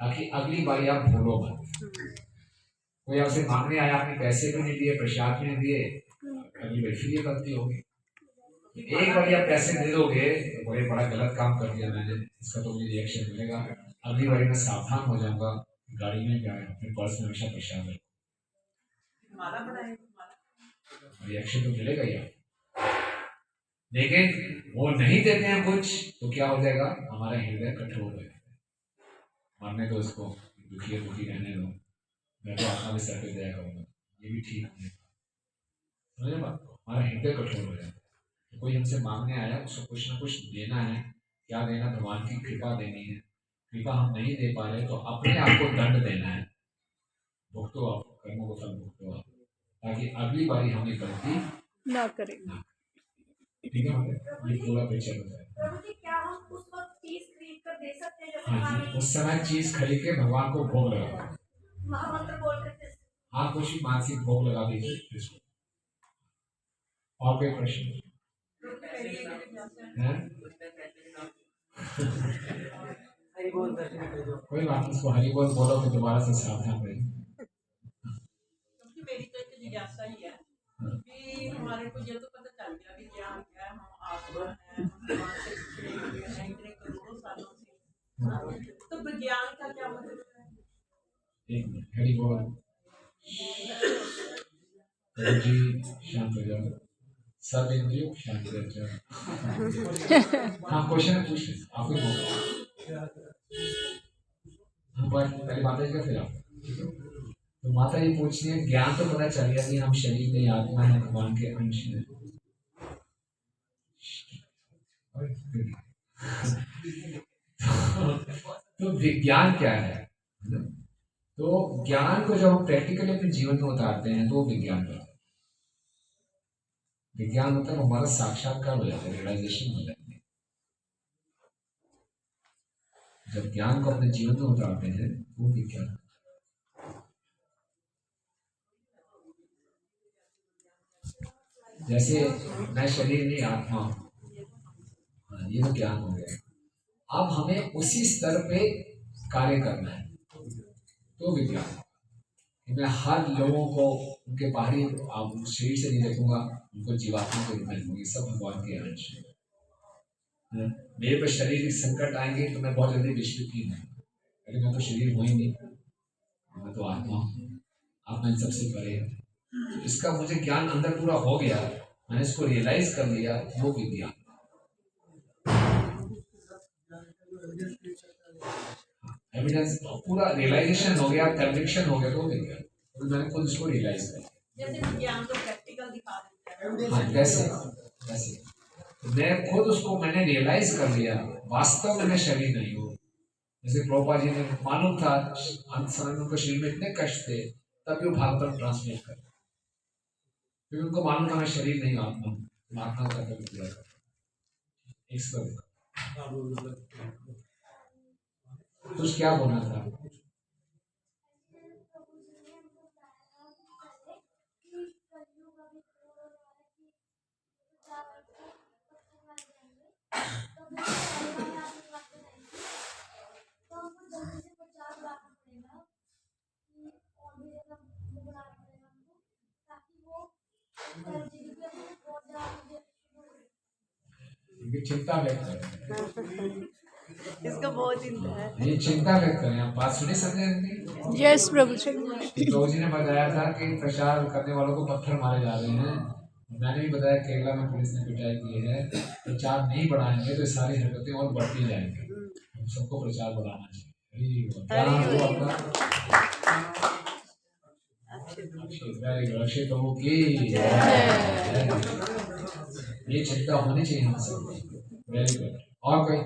ताकि अगली बारी आप भूलो मत। कोई आपसे मांगने आया, आपने पैसे भी नहीं दिए, प्रसाद भी नहीं दिए, अगली बार फिर ये गलती होगी। एक बार आप पैसे दे दोगे तो बड़े बड़ा गलत काम कर दिया मैंने, इसका तो मुझे रिएक्शन मिलेगा, अगली बार मैं सावधान हो जाऊंगा। गाड़ी में क्या है, अपने पर्स में हमेशा प्रसाद रखो, रिएक्शन तो मिलेगा ही आपको। लेकिन वो नहीं देते हैं कुछ, तो क्या हो जाएगा? हमारा हृदय कठोर हो जाएगा, मानने दो इसको, दुखी दुखी रहने दो, मैं तो आत्मा में सर पे दया करूंगा, ये भी ठीक नहीं है, समझे बात को? हमारा हृदय कठोर हो जाता है। तो कोई हमसे मांगने आया, उसको कुछ ना कुछ देना है। क्या देना? भगवान की कृपा देनी है। कृपा हम नहीं दे पा रहे तो अपने आप को दंड देना है, भुगतो आप, कर्मों को फल भुगतो आप, ताकि अगली बारी हम ये गलती ना करें। ठीक है, ये पूरा पिक्चर होता है। प्रभु जी, क्या हम उस वक्त चीज खरीद कर दे सकते हैं, जैसे हाँ खाने जी, की उस समय चीज खरीद के भगवान को भोग लगा, महामंत्र बोल कर? हाँ, कुछ भी मानसिक भोग लगा दीजिए इसको। और कोई प्रश्न है? कोई बात नहीं, इसको हरि बोल बोलो तो दोबारा से सावधान रहिए। क्योंकि मेरी तो एक जिज्ञासा ही है कि हमारे को ये तो पता चल गया कि ज्ञान क्या है, हम आत्मा है, भगवान से जुड़े हुए हैं इतने करोड़ों सालों से, तो विज्ञान का क्या मतलब है? एक मिनट, हरि बोल। प्रभु जी शांत हो जाओ, सब इंद्रियों शांत हो जाओ। हाँ, क्वेश्चन पूछ लीजिए, आप ही बोलो। हाँ, पहले माता जी का, फिर आप। तो माता जी पूछ रही है, ज्ञान तो पता चल गया कि हम शरीर नहीं, आत्मा है, भगवान के अंश है। तो विज्ञान क्या है? तो ज्ञान को जब हम प्रैक्टिकली अपने जीवन में उतारते हैं तो वो विज्ञान होता है। विज्ञान मतलब हमारा साक्षात्कार हो जाता है, रियलाइजेशन हो जाती है। जब ज्ञान को अपने जीवन में उतारते हैं वो विज्ञान। जैसे मैं शरीर नहीं, आत्मा हूं, ये तो ज्ञान हो गया। अब हमें उसी स्तर पे कार्य करना है तो विज्ञान। मैं हर लोगों को उनके बाहरी शरीर से नहीं देखूंगा, उनको जीवात्मा के रूप में देखूंगी, सब भगवान के अंश है। मेरे पर शारीरिक संकट आएंगे तो मैं बहुत जल्दी विचलित नहीं होऊंगा, अरे मैं तो शरीर हूँ ही नहीं, मैं तो आत्मा हूँ, आत्मा इन सबसे परे है। तो इसका मुझे ज्ञान अंदर पूरा हो गया, मैंने इसको रियलाइज कर लिया, वो विज्ञान। एविडेंस पूरा रियलाइजेशन हो गया, कन्विक्शन हो गया तो विज्ञान। तो मैंने खुद इसको रियलाइज कर लिया। जैसे विज्ञान तो प्रैक्टिकल दिखा देता है। हाँ, वैसे मैं खुद उसको मैंने रियलाइज कर लिया, वास्तव में मैं शरीर नहीं हूँ। जैसे प्रभुपाद जी ने मालूम था अंत समय में उनको शरीर में इतने कष्ट थे, तभी वो भागवत ट्रांसलेट कर, क्योंकि उनको मालूम था मैं शरीर नहीं हूँ, आत्मा का कर्तव्य पूरा कर। तो कुछ क्या बोलना था? प्रभु जी ने हमको बताया था कि कलयुग अभी क्रोध होने वाला है कि प्रचार करके पत्थर मारे जाएंगे, तो वो पहले वाले आशीर्वाद रहेंगे, तो हमको जल्दी से प्रचार बढ़ाना पड़ेगा कि और भी ज्यादा वो बढ़ाना पड़ेगा हमको, ताकि वो कलयुग में अपने बहुत ज्यादा मुझे शुरू हो। ये चिंता व्यक्त करें, इसका बहुत चिंता है। ये चिंता व्यक्त करें। आप बात सुने समझे नहीं? यस प्रभु जी। प्रभु जी ने बताया था कि प्रचार करने वालों को पत्थर मारे जा रहे हैं। मैंने भी बताया केरला में पुलिस ने पिटाई की है। प्रचार नहीं बढ़ाएंगे तो सारी हरकतें और बढ़ती जाएंगी। हम सबको प्रचार बढ़ाना चाहिए। क्या नाम हुआ आपका? Very good. अक्षय प्रभु की ये चिंता होनी चाहिए हम सब। Very good. और कोई?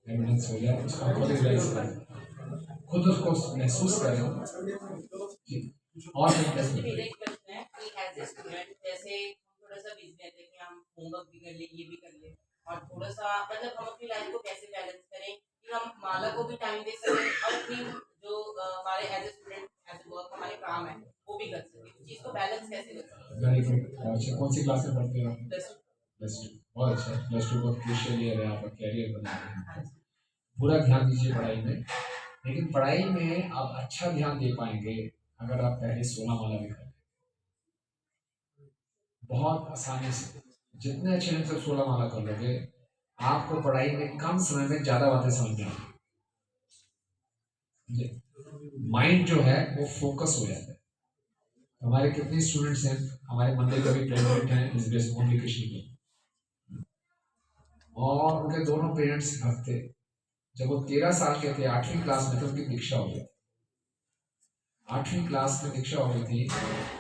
एविडेंस हो गया, उसका खुद रियलाइज करें, खुद उसको महसूस करें। और मेरा एक प्रश्न है कि एज ए स्टूडेंट जैसे हम थोड़ा सा बिजी रहते हैं कि हम होमवर्क भी कर ले, ये भी कर ले, और थोड़ा सा मतलब हम अपनी लाइफ को कैसे बैलेंस करें कि हम माला को भी टाइम दे सकें और अपनी जो हमारे as a student as a work हमारे काम है वो भी कर सकें, उस चीज़ को बैलेंस कैसे कर सकते वेरी गुड। अच्छा, कौन सी क्लास में पढ़ते हो? हैं? Plus two. बहुत अच्छा। प्लस टू बहुत क्रूशियल ईयर है, आपका कैरियर बनाना है। हाँ जी। पूरा ध्यान दीजिए पढ़ाई में, लेकिन पढ़ाई में आप अच्छा ध्यान दे पाएंगे अगर आप पहले 16 माला भी करें। बहुत आसानी से जितने अच्छे ढंग से 16 माला कर लोगे, आपको पढ़ाई में कम समय में ज्यादा बातें समझ में आएंगी। माइंड जो है वो फोकस हो जाता है। हमारे कितने स्टूडेंट्स हैं हमारे मंदिर का भी प्रेसिडेंट हैं इस बेस ओनली कृष्ण के, और उनके दोनों पेरेंट्स भक्त थे। जब वो 13 साल के थे, 8वीं क्लास में थे, उनकी दीक्षा हो गई। 8वीं क्लास में दीक्षा हो गई थी।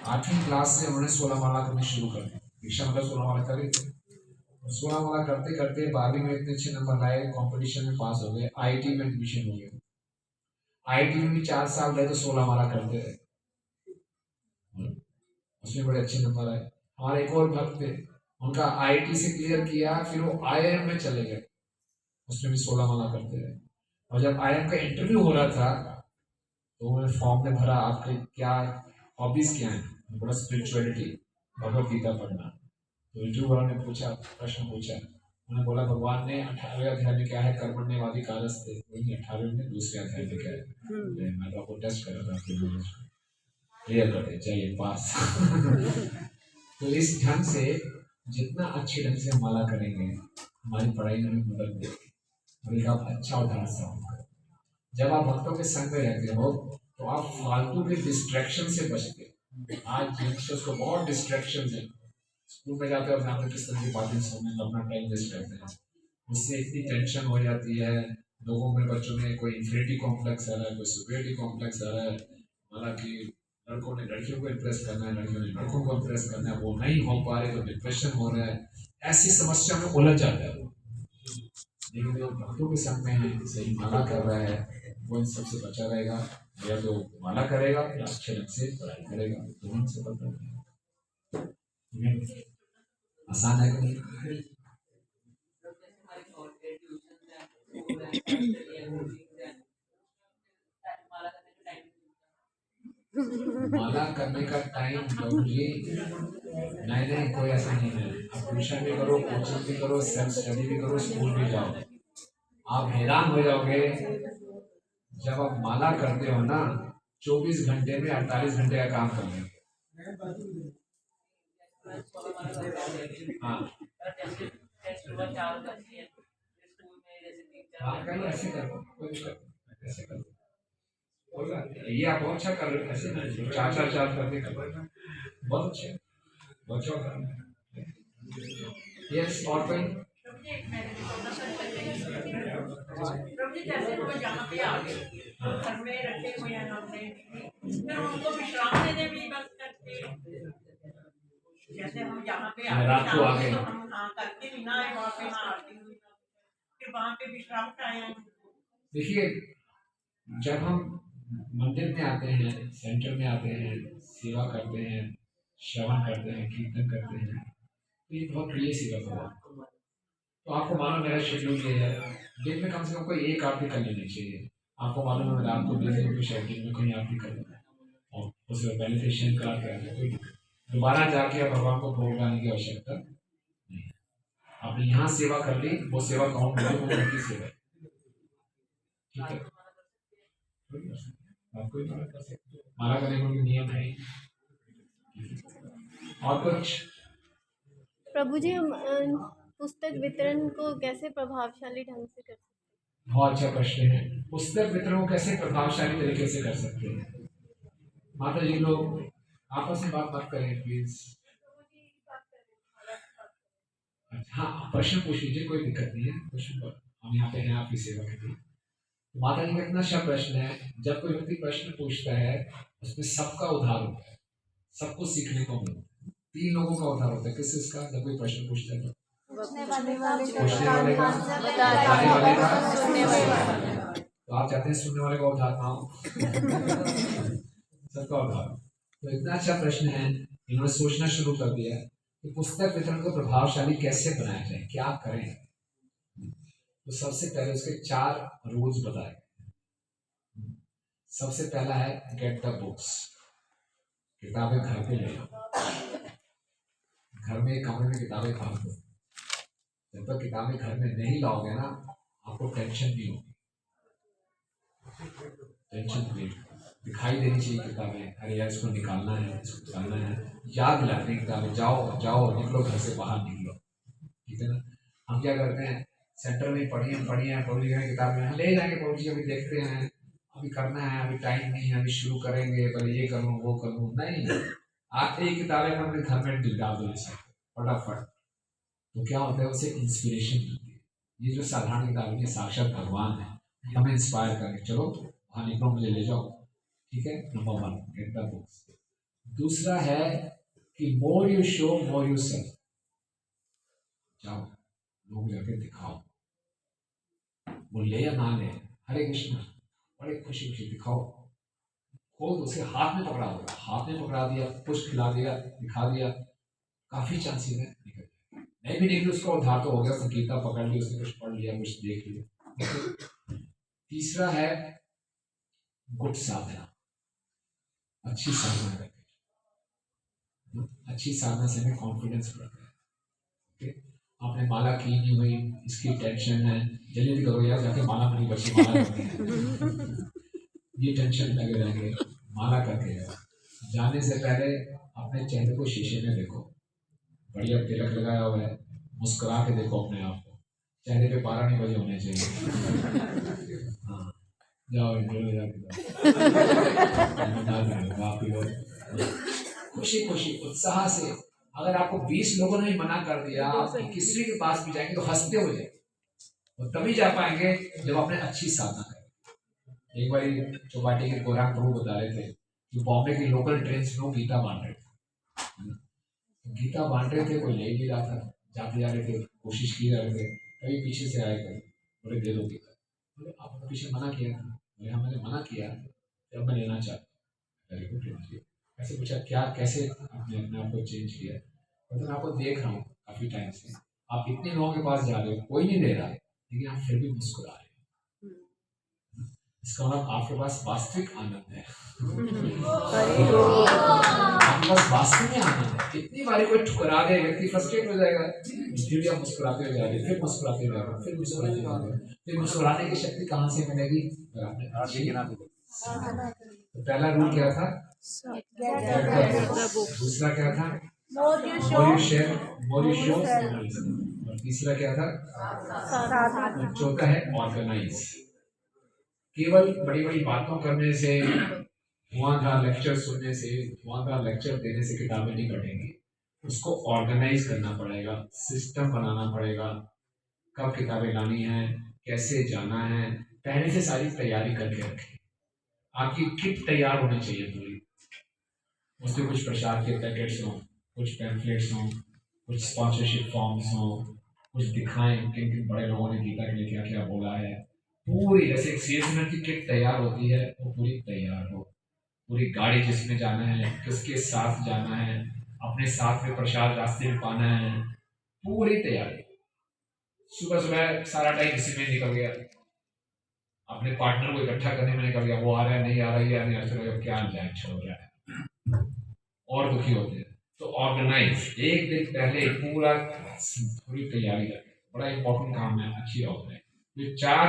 8वीं क्लास से उन्होंने 16 माला करनी शुरू कर दी। दीक्षा मतलब 16 माला कर रही थी। 16 माला करते करते 12वीं में इतने अच्छे नंबर लाए, कंपटीशन में पास हो गए, आईआईटी में एडमिशन हो गया। आईआईटी में भी 4 साल रहे तो 16 माला करते रहे, उसमें बड़े अच्छे नंबर आए। हमारे एक और भक्त थे, उनका आईआईटी से क्लियर किया, फिर वो आईआईएम में चले गए, उसमें भी 16 माला करते रहे। और जब आईआईएम का इंटरव्यू हो रहा था तो उन्होंने फॉर्म में भरा आपके क्या हॉबीज क्या हैं, बोला स्पिरिचुअलिटी, भगवत गीता पढ़ना। तो इंटरव्यू वालों ने पूछा, प्रश्न पूछा, उन्होंने बोला भगवान ने 18वें अध्याय में क्या है, कर्मण्यवादी कारस्ते, वही 18वें में दूसरे अध्याय में क्या है। मैं तो आपको टेस्ट कर रहा था, आपके नॉलेज को क्लियर कर दे, चाहिए पास। तो इस ढंग से जितना अच्छे ढंग से हम माला करेंगे, हमारी पढ़ाई में भी मदद देगी और एक आप अच्छा उदाहरण साबित करें। जब आप भक्तों के संग में रहते हो तो आप फालतू के डिस्ट्रैक्शन से बचते हो। आज यंगस्टर्स को बहुत डिस्ट्रैक्शन है। स्कूल में जाते हो, जहाँ पे किस तरह की बातें सुनने में अपना टाइम वेस्ट करते हैं, उससे इतनी टेंशन हो जाती है। लोगों में, बच्चों में कोई इंफिनिटी कॉम्प्लेक्स आ रहा है, कोई सुपीरियरिटी कॉम्प्लेक्स आ रहा है। हालांकि लड़कों ने लड़कियों को इम्प्रेस करना है, लड़कियों ने लड़कों को इम्प्रेस करना है, वो नहीं हो पा रहे तो डिप्रेशन हो रहा है। ऐसी समस्या में उलझ जाता है। लेकिन जो भक्तों के संग में है, सही माला कर रहा है, वो इन सबसे बचा रहेगा। या तो माला करेगा या अच्छे ढंग से पढ़ाई करेगा, दोनों से पता है। आसान है कि नहीं? माला करने का टाइम प्रभु जी नहीं, कोई ऐसा नहीं है। आप ट्यूशन भी करो, कोचिंग भी करो, सेल्फ स्टडी भी करो, स्कूल भी जाओ, आप हैरान हो जाओगे। जब आप माला करते हो ना, 24 घंटे में 48 घंटे का काम कर लेंगे। हाँ ऐसे करो, कोई दिक्कत नहीं, ऐसे करो, कोई बात नहीं। ये आप बहुत अच्छा कर रहे हो, ऐसे नहीं 4 करके करो, बहुत अच्छा, बहुत अच्छा कर रहे हो। यस, और कोई? प्रभु जी जैसे हम यहाँ पे आ गए, घर में रखे हुए हैं हमने, फिर उनको विश्राम देने भी बंद करके, जैसे हम यहाँ पे आ गए तो हम करके भी ना आए, वहाँ पे ना आती हुई, फिर वहाँ पे विश्राम कराए। देखिए, जब हम मंदिर में आते हैं, सेंटर में आते हैं, सेवा करते हैं, श्रवण करते हैं, कीर्तन करते हैं, तो ये बहुत प्रिय सेवा है। तो आपको मालूम मेरा शेड्यूल ये है, दिन में कम से कम कोई एक आरती कर लेनी चाहिए। आपको मालूम है रात को बिजी होकर शेड्यूल में कोई आरती कर लेना है और उसमें बेनिफिशियन करा के आना, कोई दोबारा जाके भगवान को भोग लगाने की आवश्यकता नहीं है। आपने यहाँ सेवा कर ली, वो सेवा काउंट करो, वो उनकी सेवा है, ठीक है। आप कोई माला कर सकते हो, माला करने का कोई नियम है। और कुछ प्रभु जी, हम पुस्तक वितरण को कैसे प्रभावशाली ढंग से कर सकते हैं? बहुत अच्छा प्रश्न है। पुस्तक वितरण को कैसे प्रभावशाली तरीके से कर सकते हैं? माता जी लोग आपस में बात मत करें प्लीज। हाँ, प्रश्न पूछ लीजिए, कोई दिक्कत नहीं है, प्रश्न पर हम यहाँ पे हैं आपकी सेवा के लिए। तो माता जी का इतना अच्छा प्रश्न है, जब कोई व्यक्ति प्रश्न पूछता है उसमें सबका उद्धार होता है, सबको सीखने को मिलता है। 3 लोगों का उद्धार होता है, किस इसका? जब कोई प्रश्न पूछता है तो पूछने वाले का, बताने वाले का, सुनने वाले का। तो आप चाहते हैं सुनने वाले का उद्धार ना हो, सबका उद्धार। तो इतना अच्छा प्रश्न है, इन्होंने सोचना शुरू कर दिया कि पुस्तक वितरण को प्रभावशाली कैसे बनाया जाए, क्या करें। तो सबसे पहले उसके 4 रूल्स बताए। सबसे पहला है गेट द बुक्स, किताबें घर पे ले लो। घर में कमरे में किताबें फाड़ दो। जब तक किताबें घर में नहीं लाओगे ना, आपको टेंशन नहीं होगी, टेंशन नहीं दिखाई देनी चाहिए किताबें। अरे यार इसको निकालना है, इसको निकालना है, याद दिलाती किताबें, जाओ जाओ निकलो, घर से बाहर निकलो, ठीक है ना। हम क्या करते हैं, सेंटर में पढ़िए किताबें हम ले जाएंगे, प्रभु जी अभी देखते हैं, अभी करना है, अभी टाइम नहीं है, अभी शुरू करेंगे, पहले ये करूँ वो करूँ। नहीं, आप एक किताबें अपने घर में डाल दो फटाफट, तो क्या होता है, उससे इंस्पिरेशन मिलती है। ये जो साधारण किताबें हैं, साक्षात भगवान है, ये हमें इंस्पायर करेंगे, चलो वहाँ निकलो, मुझे ले जाओ, ठीक है। Number 1 get the books. दूसरा है कि more you show more you sell, जाओ लोग जाके दिखाओ, वो ले या ना ले, हरे कृष्ण बड़े खुशी खुशी दिखाओ, खोल उसे हाथ में पकड़ा दो, हाथ में पकड़ा दिया, पुष्प खिला दिया, दिखा दिया, काफी चांसेस है निकल जाए। नहीं भी निकली उसका उद्धार तो हो गया, उसने गीता पकड़ ली, उसने कुछ पढ़ लिया, कुछ देख लिया। तीसरा है गुड साधना, अच्छी साधना करके, अच्छी साधना से हमें कॉन्फिडेंस बढ़ता है। ओके, आपने माला की नहीं हुई, इसकी टेंशन है, जल्दी करो यार, जाके माला बनी बच्ची माला करनी है, ये टेंशन लगे रहेंगे। माला करके जाने से पहले अपने चेहरे को शीशे में देखो, बढ़िया तिलक लगाया हुआ है, मुस्कुरा के देखो अपने आप को, चेहरे पे 12 नहीं बजे होने चाहिए। हाँ, जाओ खुशी खुशी उत्साह से। अगर आपको 20 लोगों ने मना कर दिया, आप 21वीं के पास भी जाएंगे तो हंसते हो जाएंगे, और तभी जा पाएंगे जब आपने अच्छी साधना करें। एक बार चौपाटी के गौरांग प्रभु बता रहे थे कि बॉम्बे की लोकल ट्रेन में गीता बांट रहे थे, गीता बांट रहे थे, कोई ले नहीं रहा था, जाते जा रहे थे, कोशिश की रहे थे, कभी पीछे से आए थे, बोले दे दो गीता, बोले आपने पीछे मना किया था, बोले हाँ मैंने मना किया, जब मैं लेना चाहता। Very good. ऐसे पूछा क्या, कैसे आपने अपने आप को चेंज किया? मतलब मैं आपको देख रहा हूँ काफी टाइम से, आप इतने लोगों के पास जा रहे हो, कोई नहीं दे रहा है, लेकिन आप फिर भी मुस्कुरा रहे हो, इसका मतलब आपके पास वास्तविक आनंद है, आपके पास वास्तव में आनंद है। इतनी बारी कोई ठुकरा दे, व्यक्ति फ्रस्ट्रेट हो जाएगा, फिर भी आप मुस्कुराते हो जा रहे, फिर मुस्कुराते हो, फिर मुस्कुराते जा रहे, फिर मुस्कुराने की शक्ति कहाँ से मिलेगी? तो पहला रूल क्या था? दूसरा क्या था? More you share more you show, और तीसरा क्या था? और चौथा है ऑर्गेनाइज। केवल बड़ी बड़ी बातों करने से, धुआंधार लेक्चर सुनने से, धुआंधार लेक्चर देने से किताबें नहीं पढ़ेंगी, उसको ऑर्गेनाइज करना पड़ेगा, सिस्टम बनाना पड़ेगा, कब किताबें लानी है, कैसे जाना है, पहले से सारी तैयारी करके रखें। आपकी किट तैयार होनी चाहिए पूरी, उसमें कुछ प्रसाद के पैकेट्स हों, कुछ पैम्फलेट्स हों, कुछ स्पॉन्सरशिप फॉर्म्स हों, कुछ दिखाएं किन किन बड़े लोगों ने गीता के लिए क्या क्या बोला है, पूरी जैसे एक सेल्समैन की किट तैयार होती है, वो पूरी तैयार हो, पूरी गाड़ी जिसमें जाना है, किसके साथ जाना है, अपने साथ में प्रसाद रास्ते में पाना है, पूरी तैयारी। सुबह सुबह सारा टाइम इसी में निकल गया, अपने पार्टनर को इकट्ठा करने में निकल गया, वो आ रहा है नहीं आ रहा है, या नहीं अच्छा लगा, क्या जाए छोड़ रहा है, और दुखी होते हैं। तो ऑर्गेनाइज एक दिन पहले पूरा पूरी तैयारी करें, बड़ा इंपॉर्टेंट काम है, अच्छी होता है। ये 4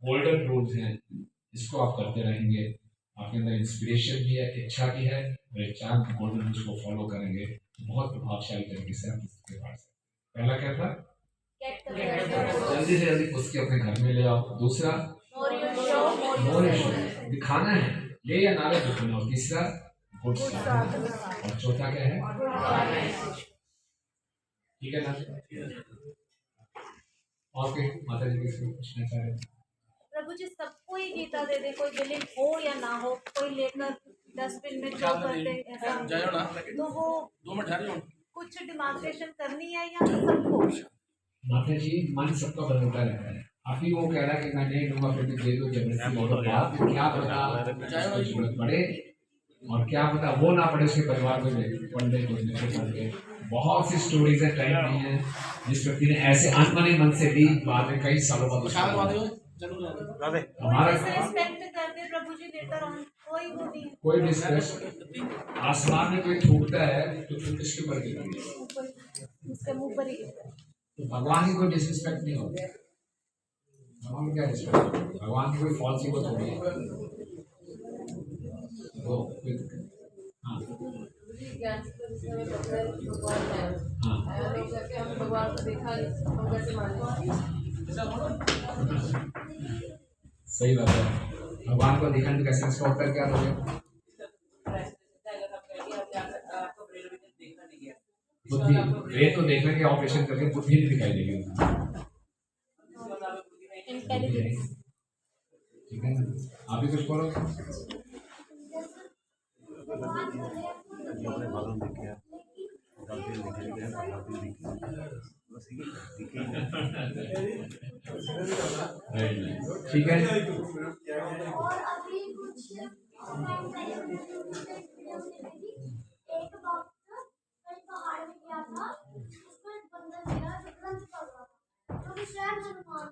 गोल्डन रूल्स हैं, इसको आप करते रहेंगे, आपके अंदर इंस्पिरेशन भी है, इच्छा भी है, और ये 4 गोल्डन रूल्स को फॉलो करेंगे तो बहुत प्रभावशाली तरीके से आप इसके पास। पहला क्या था? जल्दी से जल्दी उसके अपने घर में ले आओ। दूसरा दिखाना है, ले या नारे दिखाना। और तीसरा गुड साधना। और चौथा क्या है? ठीक है ना? और क्या माता जी किसी पूछना चाह रहे हैं? प्रभु जी सबको ही गीता दे दे, कोई बिलीव हो या ना हो, कोई लेकर डस्टबिन में थ्रो कर दे, ऐसा तो वो कुछ डिमांस्ट्रेशन करनी है या सबको? माता जी मन सबका बदलता रहता है। अभी वो कह रहा है कि मैं नहीं लूंगा, फिर भी दे दो जबरदस्ती बोलो, बात क्या पता जरूरत पड़े और क्या पता वो ना पड़े उसके परिवार को पढ़ने को। बहुत सी स्टोरीज है, टाइम नहीं है, जिस व्यक्ति ने ऐसे अनबने मन से भी बाद में कई सालों बाद हमारा डिसरिस्पेक्ट करते प्रभु जी लेटर ऑन, कोई वो नहीं है। कोई डिस्कस आसमान में कोई थूकता है तो फिर किसके ऊपर गिरेगी? उसके मुंह पर ही गिरता है। तो भगवान की कोई डिसरिस्पेक्ट नहीं होती। भगवान की क्या रिस्पेक्ट? भगवान की कोई फॉल्स ही थोड़ी है। तो हाँ भगवान को देखा हम कैसे माने? सही बात है, भगवान को देखने कैसे इसका उत्तर क्या दोगे? बुद्धि वे तो देखने के ऑपरेशन करके बुद्धि नहीं दिखाई देगी, ठीक है ना? आप भी कुछ बोलो। ठीक है, और अभी कुछ